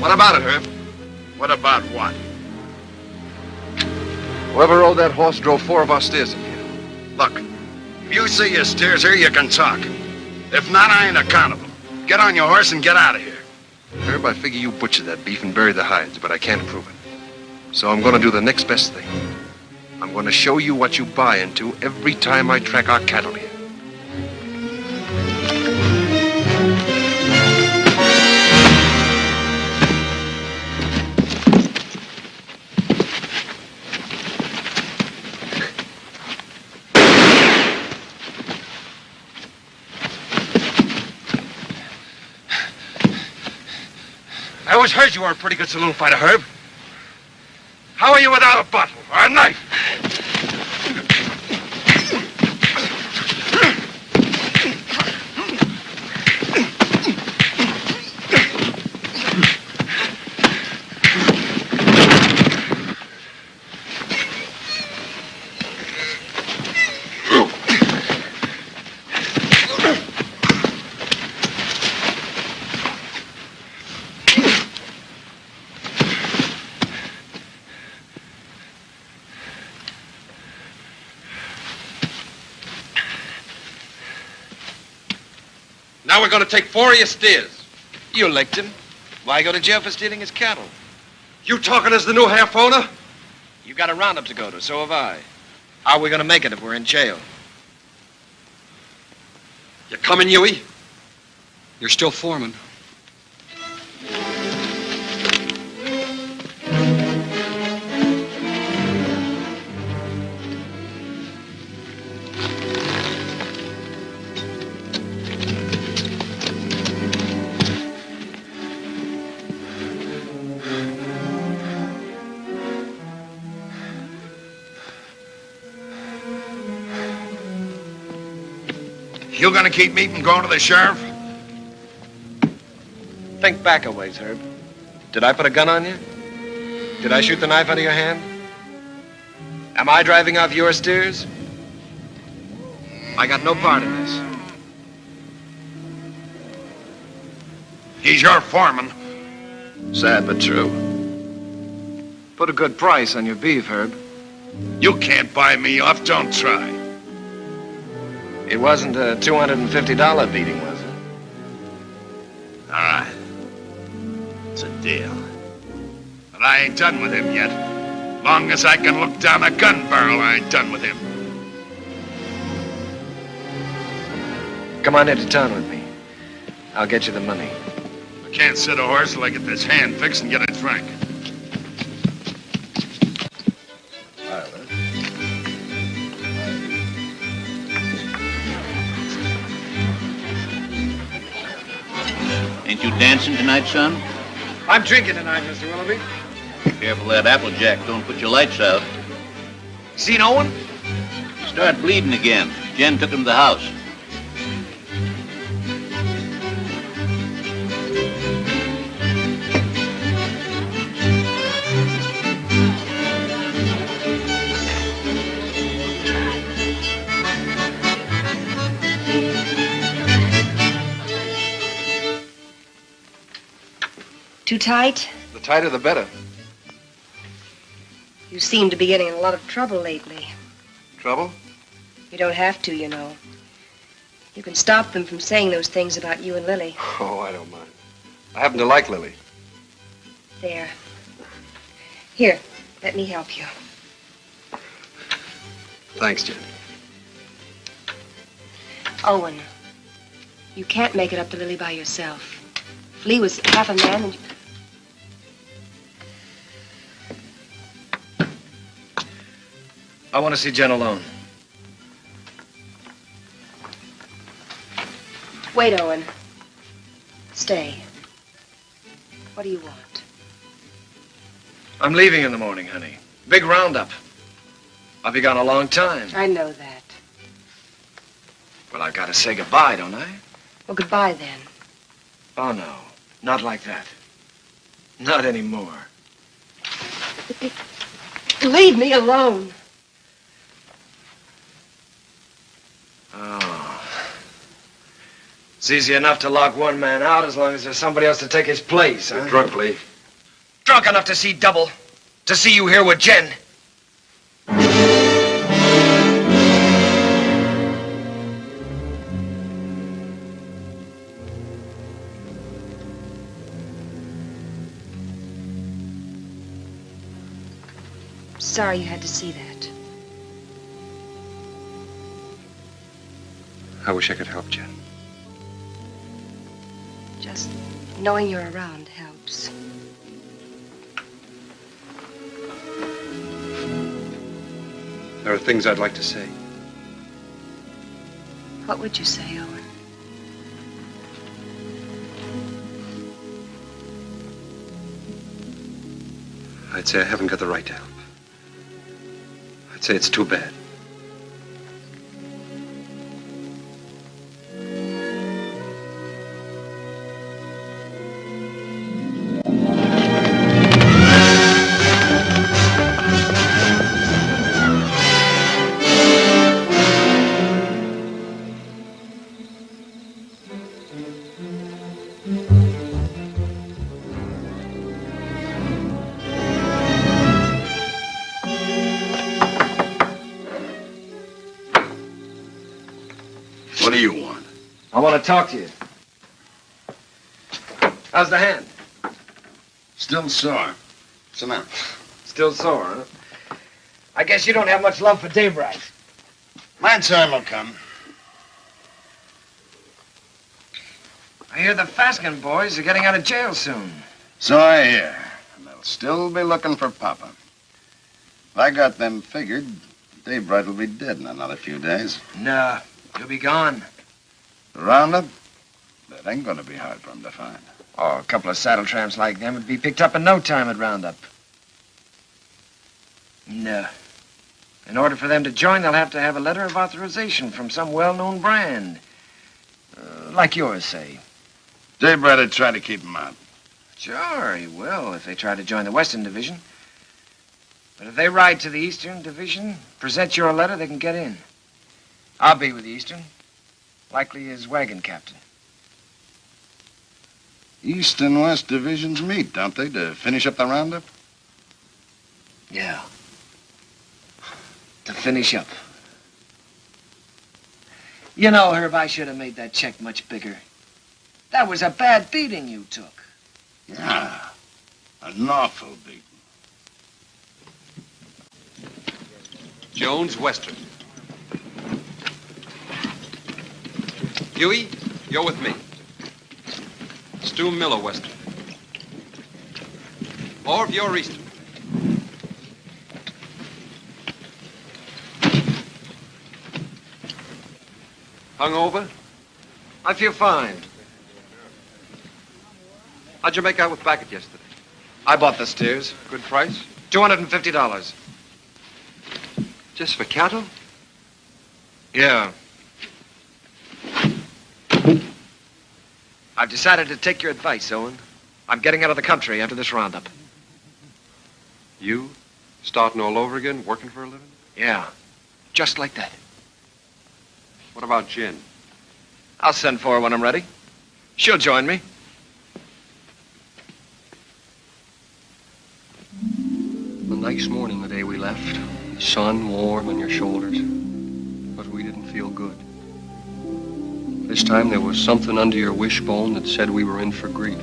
What about it, Herb? What about what? Whoever rode that horse drove 4 of our steers in here. Look, if you see your steers here, you can talk. If not, I ain't accountable. Get on your horse and get out of here. Herb, I figure you butchered that beef and buried the hides, but I can't prove it. So I'm going to do the next best thing. I'm going to show you what you buy into every time I track our cattle here. I always heard you were a pretty good saloon fighter, Herb. How are you without a bottle or a knife? Now we're going to take 4 of your steers. You licked him. Why go to jail for stealing his cattle? You talking as the new half owner? You got a roundup to go to, so have I. How are we gonna make it if we're in jail? You coming, Huey? You're still foreman. You gonna keep me from going to the sheriff? Think back a ways, Herb. Did I put a gun on you? Did I shoot the knife out of your hand? Am I driving off your steers? I got no part in this. He's your foreman. Sad but true. Put a good price on your beef, Herb. You can't buy me off, don't try. It wasn't a $250 beating, was it? All right. It's a deal. But I ain't done with him yet. Long as I can look down a gun barrel, I ain't done with him. Come on into town with me. I'll get you the money. I can't sit a horse till I get this hand fixed and get a drink. Ain't you dancing tonight, son? I'm drinking tonight, Mr. Willoughby. Careful that Applejack don't put your lights out. Seen Owen? Start bleeding again. Jen took him to the house. Too tight? The tighter, the better. You seem to be getting in a lot of trouble lately. Trouble? You don't have to, you know. You can stop them from saying those things about you and Lily. Oh, I don't mind. I happen to like Lily. There. Here, let me help you. Thanks, Jen. Owen, you can't make it up to Lily by yourself. If Lee was half a man and... I want to see Jen alone. Wait, Owen. Stay. What do you want? I'm leaving in the morning, honey. Big roundup. I'll be gone a long time. I know that. Well, I've got to say goodbye, don't I? Well, goodbye then. Oh, no. Not like that. Not anymore. Leave me alone. Oh. It's easy enough to lock one man out as long as there's somebody else to take his place, huh? You're drunk, Lee. Drunk enough to see double. To see you here with Jen. Sorry you had to see that. I wish I could help, Jen. Just knowing you're around helps. There are things I'd like to say. What would you say, Owen? I'd say I haven't got the right to help. I'd say it's too bad. What do you want? I want to talk to you. How's the hand? Still sore. Sit down. Still sore, huh? I guess you don't have much love for Daybright. My time will come. I hear the Faskin boys are getting out of jail soon. So I hear. And they'll still be looking for Papa. If I got them figured, Daybright will be dead in another few days. Nah, he'll be gone. The roundup? That ain't gonna be hard for him to find. Oh, a couple of saddle tramps like them would be picked up in no time at roundup. No. In order for them to join, they'll have to have a letter of authorization from some well-known brand. Like yours, say. Daybright would try to keep him out. Sure, he will if they try to join the Western Division. But if they ride to the Eastern Division, present your letter, they can get in. I'll be with the Eastern. Likely his wagon captain. East and West divisions meet, don't they, to finish up the roundup? Yeah. To finish up. You know, Herb, I should have made that check much bigger. That was a bad beating you took. Yeah. An awful beating. Jones, Western. Huey, you're with me. Stu Miller, Western. Orv, you're Eastern. Hungover? I feel fine. How'd you make out with Backett yesterday? I bought the steers. Good price? $250. Just for cattle? Yeah. I've decided to take your advice, Owen. I'm getting out of the country after this roundup. You? Starting all over again, working for a living? Yeah. Just like that. What about Jen? I'll send for her when I'm ready. She'll join me. A nice morning the day we left. The sun warm on your shoulders. But we didn't feel good. This time there was something under your wishbone that said we were in for grief.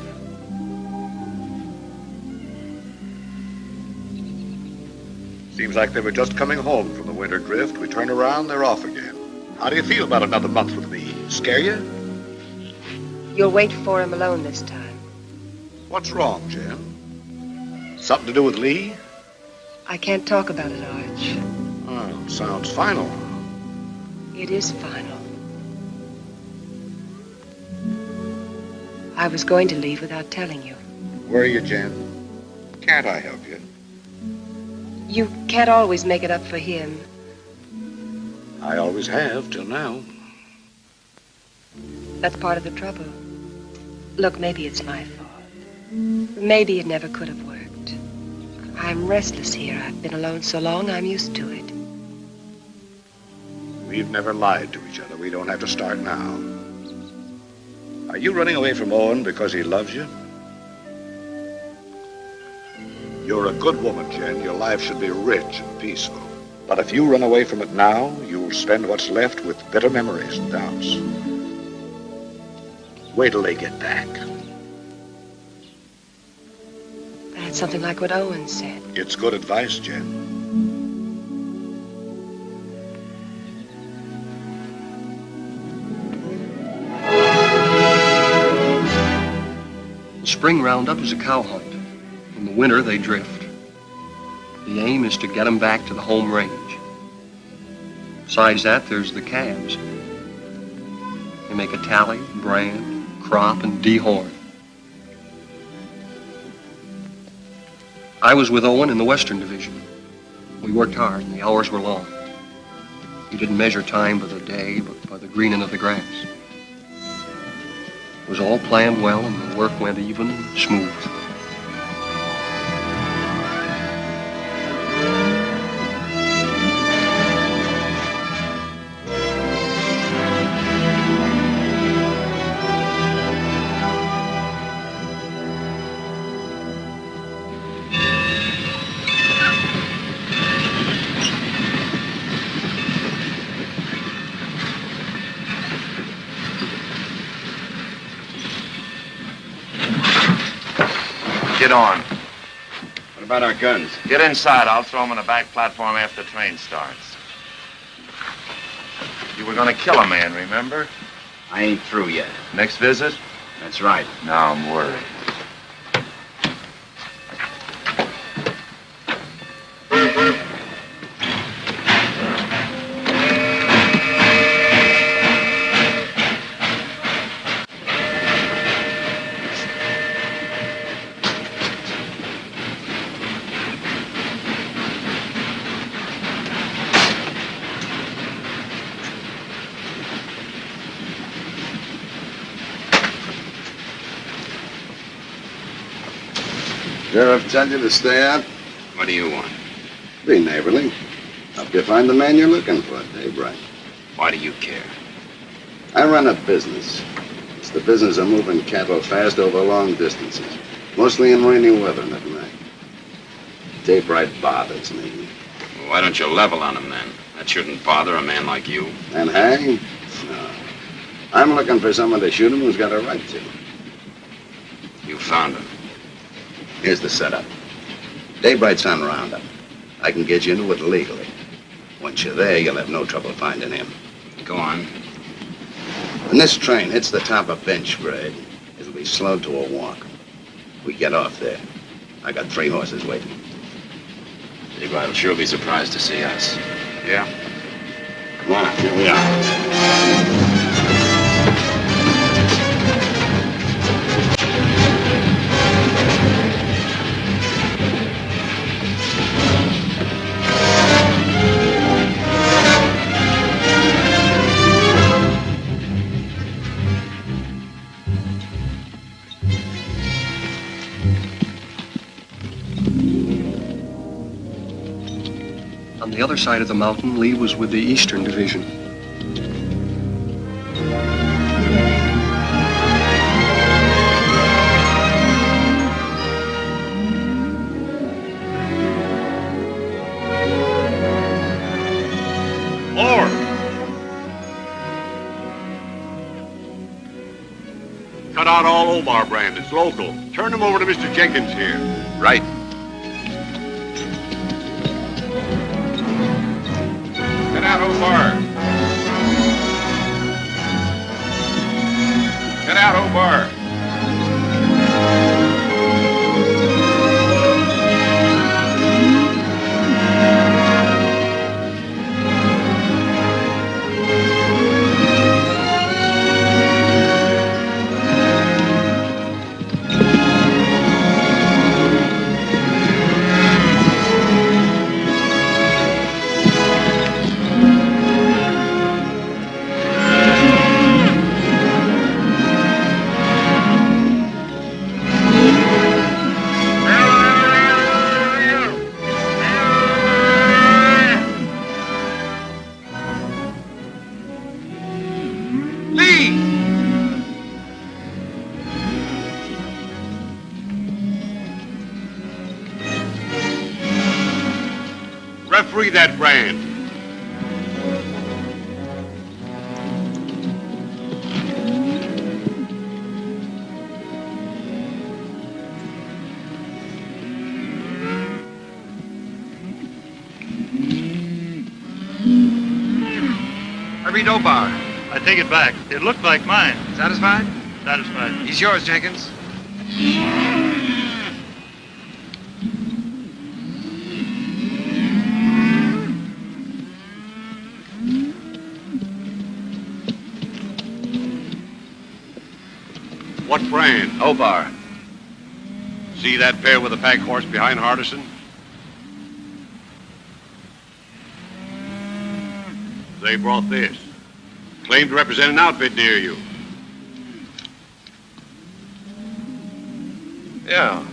Seems like they were just coming home from the winter drift. We turn around, they're off again. How do you feel about another month with me? Scare you? You'll wait for him alone this time. What's wrong, Jen? Something to do with Lee? I can't talk about it, Arch. Oh, sounds final. It is final. I was going to leave without telling you. Where are you, Jen? Can't I help you? You can't always make it up for him. I always have, till now. That's part of the trouble. Look, maybe it's my fault. Maybe it never could have worked. I'm restless here. I've been alone so long, I'm used to it. We've never lied to each other. We don't have to start now. Are you running away from Owen because he loves you? You're a good woman, Jen. Your life should be rich and peaceful. But if you run away from it now, you'll spend what's left with bitter memories and doubts. Wait till they get back. That's something like what Owen said. It's good advice, Jen. The spring roundup is a cow hunt. In the winter, they drift. The aim is to get them back to the home range. Besides that, there's the calves. They make a tally, brand, crop, and dehorn. I was with Owen in the Western Division. We worked hard, and the hours were long. We didn't measure time by the day, but by the greening of the grass. It was all planned well, and the work went even and smooth. Get on. What about our guns? Get inside. I'll throw them on the back platform after the train starts. You were gonna kill a man, remember? I ain't through yet. Next visit? That's right. Now I'm worried. Sheriff tell you to stay out? What do you want? Be neighborly. Help you find the man you're looking for, Daybreak. Why do you care? I run a business. It's the business of moving cattle fast over long distances, mostly in rainy weather and at night. Daybreak bothers me. Well, why don't you level on him then? That shouldn't bother a man like you. And hang? No. I'm looking for someone to shoot him who's got a right to. You found him. Here's the setup. Daybreak's on roundup. I can get you into it legally. Once you're there, you'll have no trouble finding him. Go on. When this train hits the top of bench grade, it'll be slowed to a walk. We get off there. I got 3 horses waiting. Daybreak will sure be surprised to see us. Yeah? Come on, here we are. On the other side of the mountain, Lee was with the Eastern Division. Lord! Cut out all Omar brand. It's local. Turn them over to Mr. Jenkins here. Right. Get out, Omar. Get out, Omar. free that brand. I read Obar. I take it back. It looked like mine. Satisfied? Satisfied. He's yours, Jenkins. What brand? Obar. See that pair with the pack horse behind Hardison? They brought this. Claimed to represent an outfit near you. Yeah,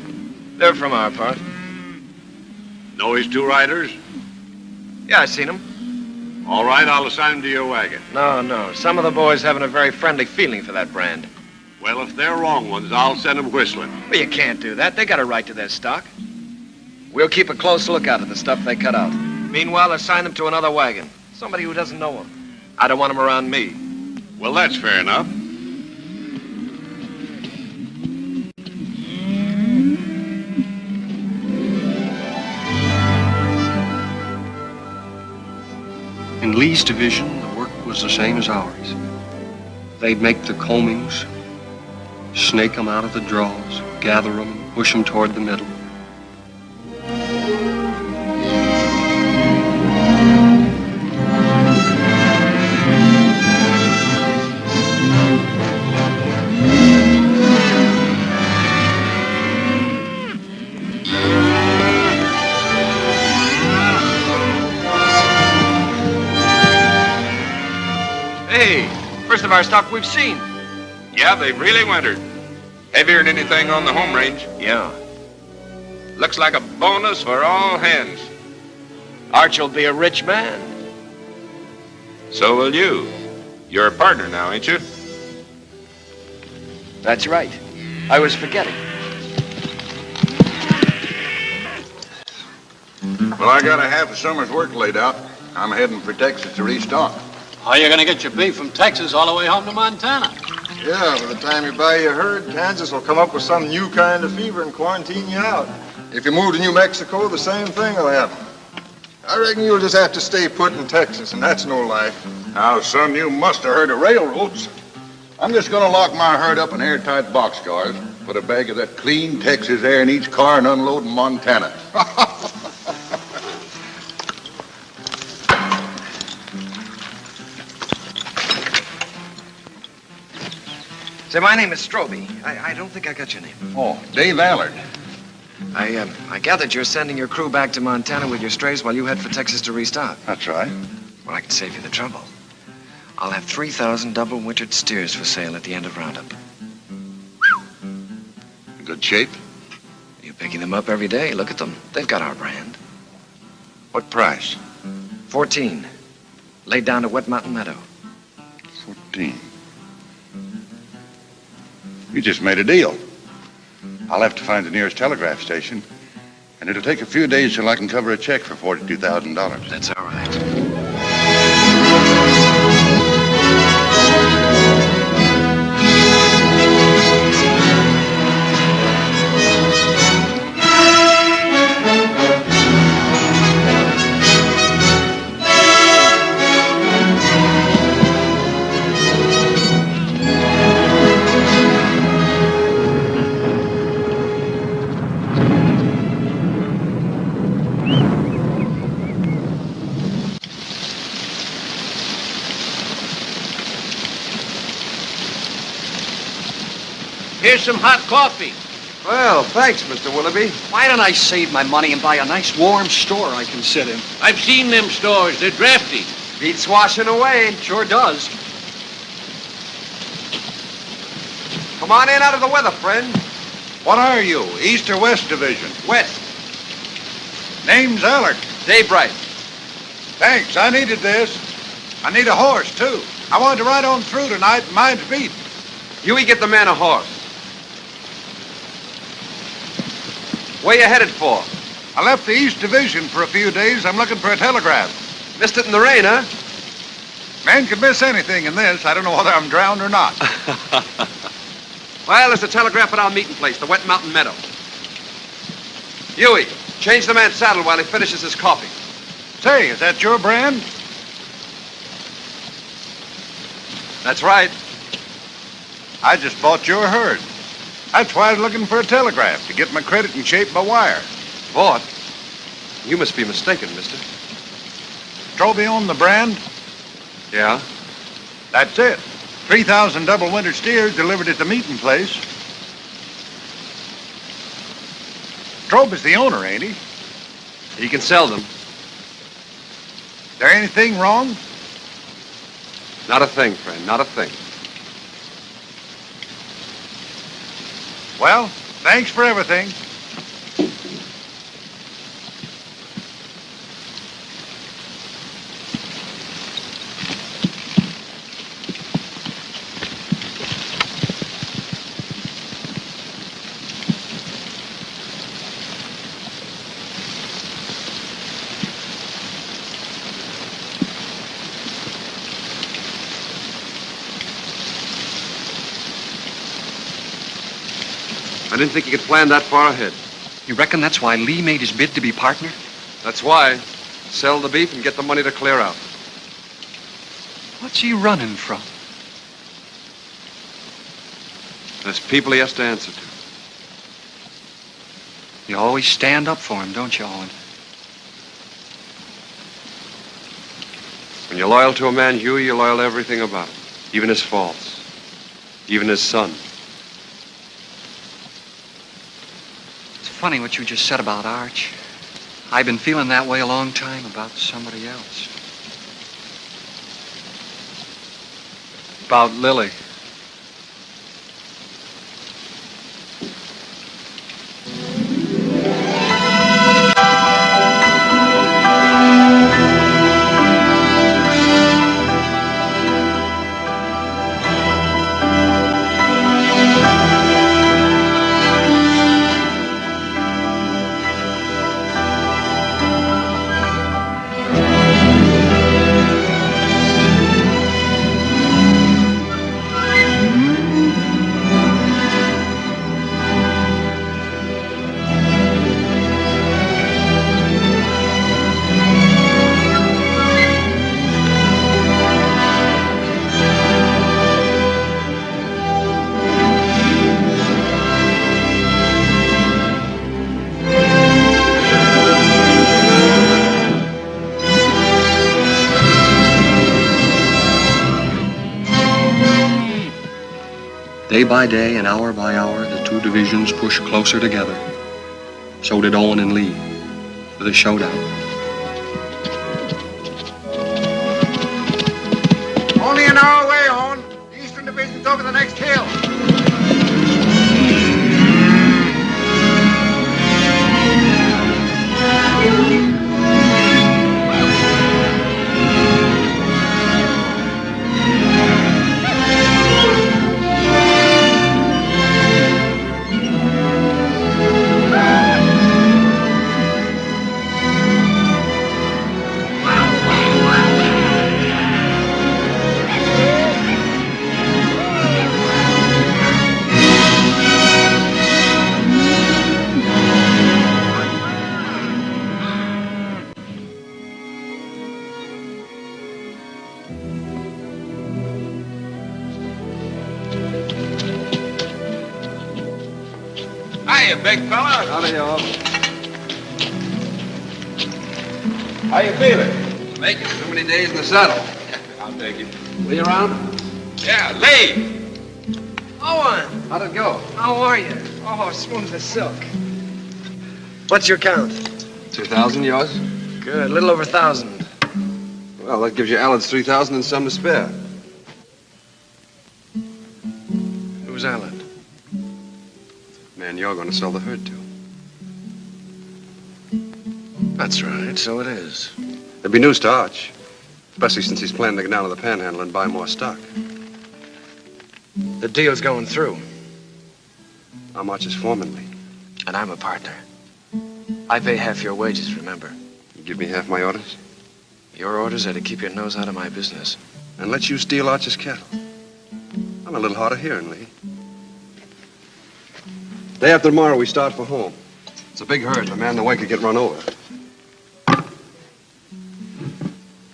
they're from our part. Know his two riders? Yeah, I seen them. All right, I'll assign them to your wagon. No. Some of the boys having a very friendly feeling for that brand. Well, if they're wrong ones, I'll send them whistling. Well, you can't do that. They got a right to their stock. We'll keep a close lookout at the stuff they cut out. Meanwhile, assign them to another wagon. Somebody who doesn't know them. I don't want them around me. Well, that's fair enough. In Lee's division, the work was the same as ours. They'd make the combings, snake them out of the draws, gather them, and push them toward the middle. Hey, first of our stock we've seen. Yeah, they've really wintered. Heavier than anything on the home range. Yeah. Looks like a bonus for all hands. Arch'll be a rich man. So will you. You're a partner now, ain't you? That's right. I was forgetting. Well, I got a half a summer's work laid out. I'm heading for Texas to restock. How are you going to get your beef from Texas all the way home to Montana? Yeah, by the time you buy your herd, Kansas will come up with some new kind of fever and quarantine you out. If you move to New Mexico, the same thing will happen. I reckon you'll just have to stay put in Texas, and that's no life. Now, son, you must have heard of railroads. I'm just going to lock my herd up in airtight boxcars, put a bag of that clean Texas air in each car, and unload in Montana. Say, my name is Stroby. I don't think I got your name. Oh, Dave Allard. I gathered you're sending your crew back to Montana with your strays while you head for Texas to restock. That's right. Well, I can save you the trouble. I'll have 3,000 double-wintered steers for sale at the end of Roundup. In good shape? You're picking them up every day. Look at them. They've got our brand. What price? 14. Laid down to Wet Mountain Meadow. 14. You just made a deal. I'll have to find the nearest telegraph station, and it'll take a few days till I can cover a check for $42,000. That's all right. Here's some hot coffee. Well, thanks, Mr. Willoughby. Why don't I save my money and buy a nice warm store I can sit in? I've seen them stores. They're drafty. Beats washing away. Sure does. Come on in out of the weather, friend. What are you, East or West Division? West. Name's Allard. Daybright. Thanks, I needed this. I need a horse, too. I wanted to ride on through tonight, and mine's beat. Huey, get the man a horse. Where you headed for? I left the East Division for a few days. I'm looking for a telegraph. Missed it in the rain, huh? Man could miss anything in this. I don't know whether I'm drowned or not. Well, there's a telegraph at our meeting place, the Wet Mountain Meadow. Huey, change the man's saddle while he finishes his coffee. Say, is that your brand? That's right. I just bought your herd. That's why I was looking for a telegraph, to get my credit in shape by wire. Bought? You must be mistaken, mister. Strobe owned the brand? Yeah? That's it. 3,000 double winter steers delivered at the meeting place. Strobe is the owner, ain't he? He can sell them. There anything wrong? Not a thing, friend, not a thing. Well, thanks for everything. I didn't think you could plan that far ahead. You reckon that's why Lee made his bid to be partner? That's why. Sell the beef and get the money to clear out. What's he running from? There's people he has to answer to. You always stand up for him, don't you, Owen? When you're loyal to a man, Huey, you're loyal to everything about him. Even his faults. Even his son. It's funny what you just said about Arch. I've been feeling that way a long time about somebody else. About Lily. Day by day and hour by hour, the two divisions pushed closer together. So did Owen and Lee for the showdown. Only an hour away, Owen. The Eastern Division's over the next hill. Hiya, big fella. Howdy, y'all. How you feeling? Making too many days in the saddle. I'll take it. Lee around? Yeah, Lee. Owen, How'd it go? how are you? Oh, smooth as silk. What's your count? 2,000, yours? Good, a little over 1,000. Well, that gives you Alan's 3,000 and some to spare. Who's Alan? Man, you're going to sell the herd to. That's right, so it is. There'd be news to Arch, especially since he's planning to get down to the Panhandle and buy more stock. The deal's going through. I'm Arch's foreman, Lee. And I'm a partner. I pay half your wages, remember? You give me half my orders? Your orders are to keep your nose out of my business. And let you steal Arch's cattle. I'm a little hard of hearing, Lee. Day after tomorrow, we start for home. It's a big herd. A man in the way could get run over.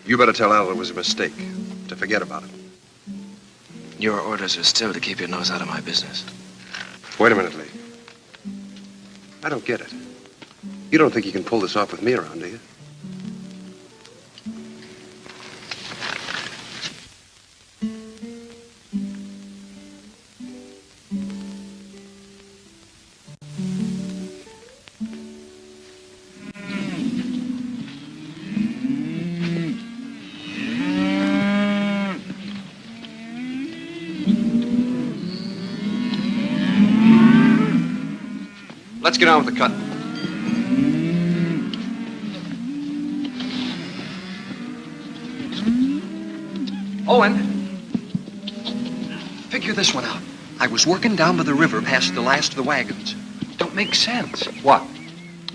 You better tell Al it was a mistake. To forget about it. Your orders are still to keep your nose out of my business. Wait a minute, Lee. I don't get it. You don't think you can pull this off with me around, do you? Let's get on with the cut. Owen, figure this one out. I was working down by the river past the last of the wagons. Don't make sense. What?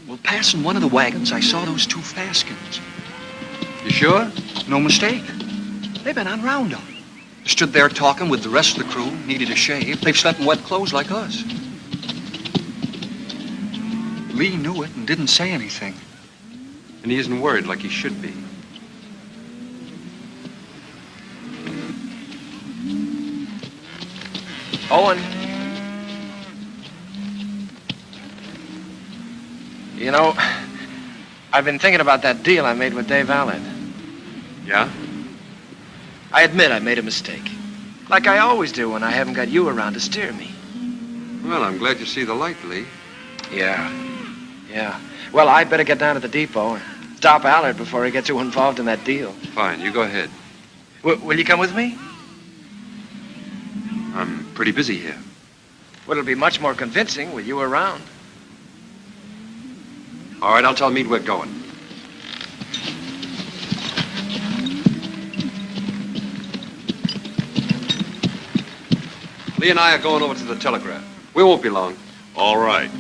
Well, passing one of the wagons, I saw those two Faskins. You sure? No mistake. They've been on roundup. Stood there talking with the rest of the crew, needed a shave. They've slept in wet clothes like us. Lee knew it and didn't say anything. And he isn't worried like he should be. Owen. You know, I've been thinking about that deal I made with Dave Allard. Yeah? I admit I made a mistake. Like I always do when I haven't got you around to steer me. Well, I'm glad you see the light, Lee. Yeah. Well, I'd better get down to the depot and stop Allard before he gets too involved in that deal. Fine, you go ahead. Will you come with me? I'm pretty busy here. Well, it'll be much more convincing with you around. All right, I'll tell Meade we're going. Lee and I are going over to the telegraph. We won't be long. All right.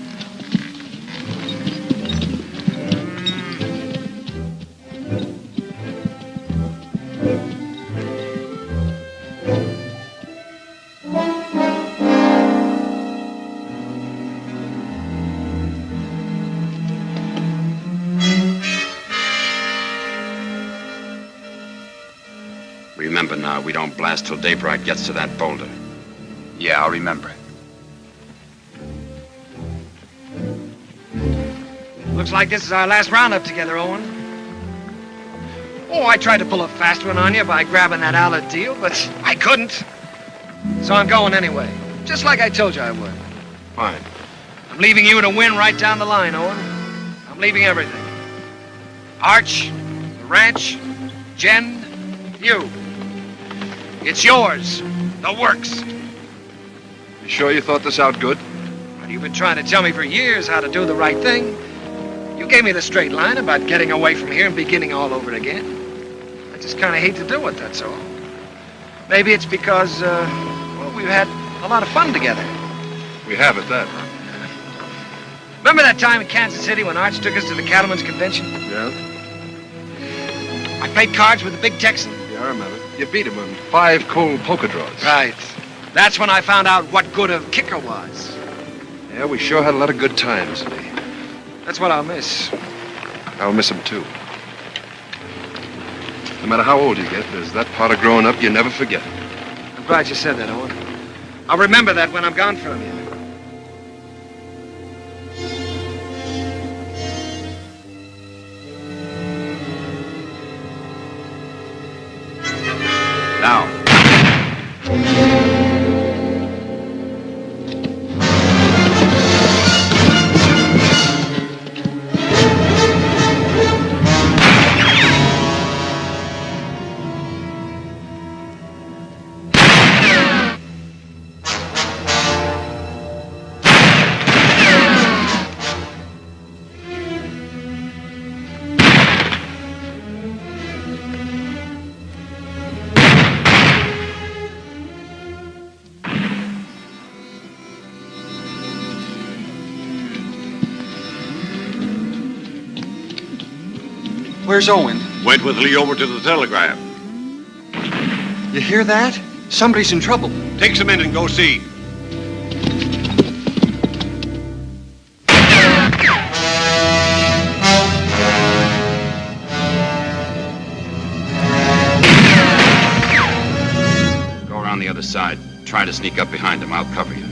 Remember now, we don't blast till daybreak gets to that boulder. Yeah, I'll remember. Looks like this is our last roundup together, Owen. Oh, I tried to pull a fast one on you by grabbing that Allard deal, but I couldn't. So I'm going anyway, just like I told you I would. Fine. I'm leaving you to win right down the line, Owen. I'm leaving everything. Arch, the ranch, Jen, you. It's yours. The works. You sure you thought this out good? Well, you've been trying to tell me for years how to do the right thing. You gave me the straight line about getting away from here and beginning all over again. I just kind of hate to do it, that's all. Maybe it's because, well, we've had a lot of fun together. We have at that. Remember that time in Kansas City when Arch took us to the Cattlemen's Convention? Yeah? I played cards with the big Texan. Yeah, I remember. You beat him on 5 cold poker draws. Right. That's when I found out what good a kicker was. Yeah, we sure had a lot of good times, Lee. That's what I'll miss. I'll miss him, too. No matter how old you get, there's that part of growing up you never forget. I'm glad you said that, Owen. I'll remember that when I'm gone from you. Now. Where's Owen? Went with Lee over to the telegraph. You hear that? Somebody's in trouble. Take some in and go see. Go around the other side. Try to sneak up behind him. I'll cover you.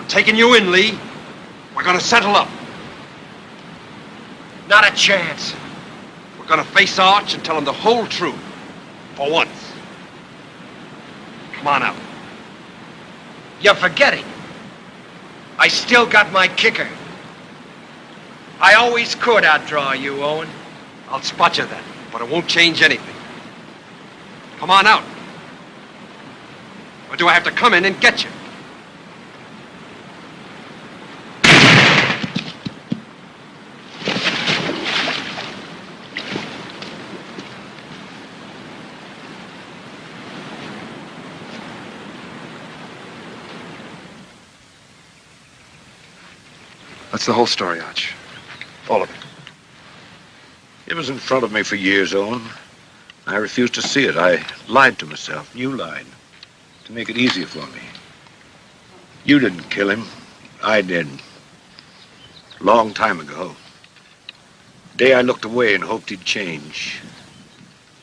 Taking you in, Lee. We're gonna settle up. Not a chance. We're gonna face Arch and tell him the whole truth. For once. Come on out. You're forgetting. I still got my kicker. I always could outdraw you, Owen. I'll spot you then, but it won't change anything. Come on out. Or do I have to come in and get you? That's the whole story, Arch. All of it. It was in front of me for years, Owen. I refused to see it. I lied to myself. You lied. To make it easier for me. You didn't kill him. I did. Long time ago. The day I looked away and hoped he'd change.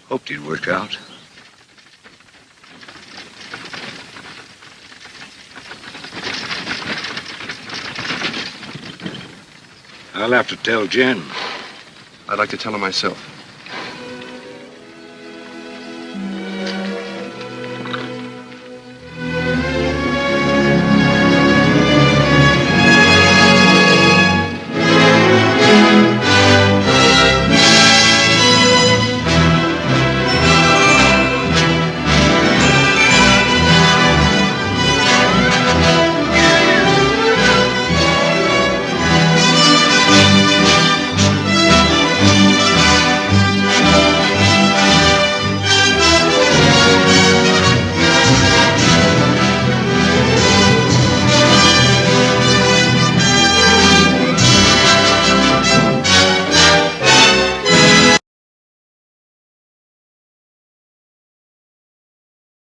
Hoped he'd work out. I'll have to tell Jen. I'd like to tell her myself.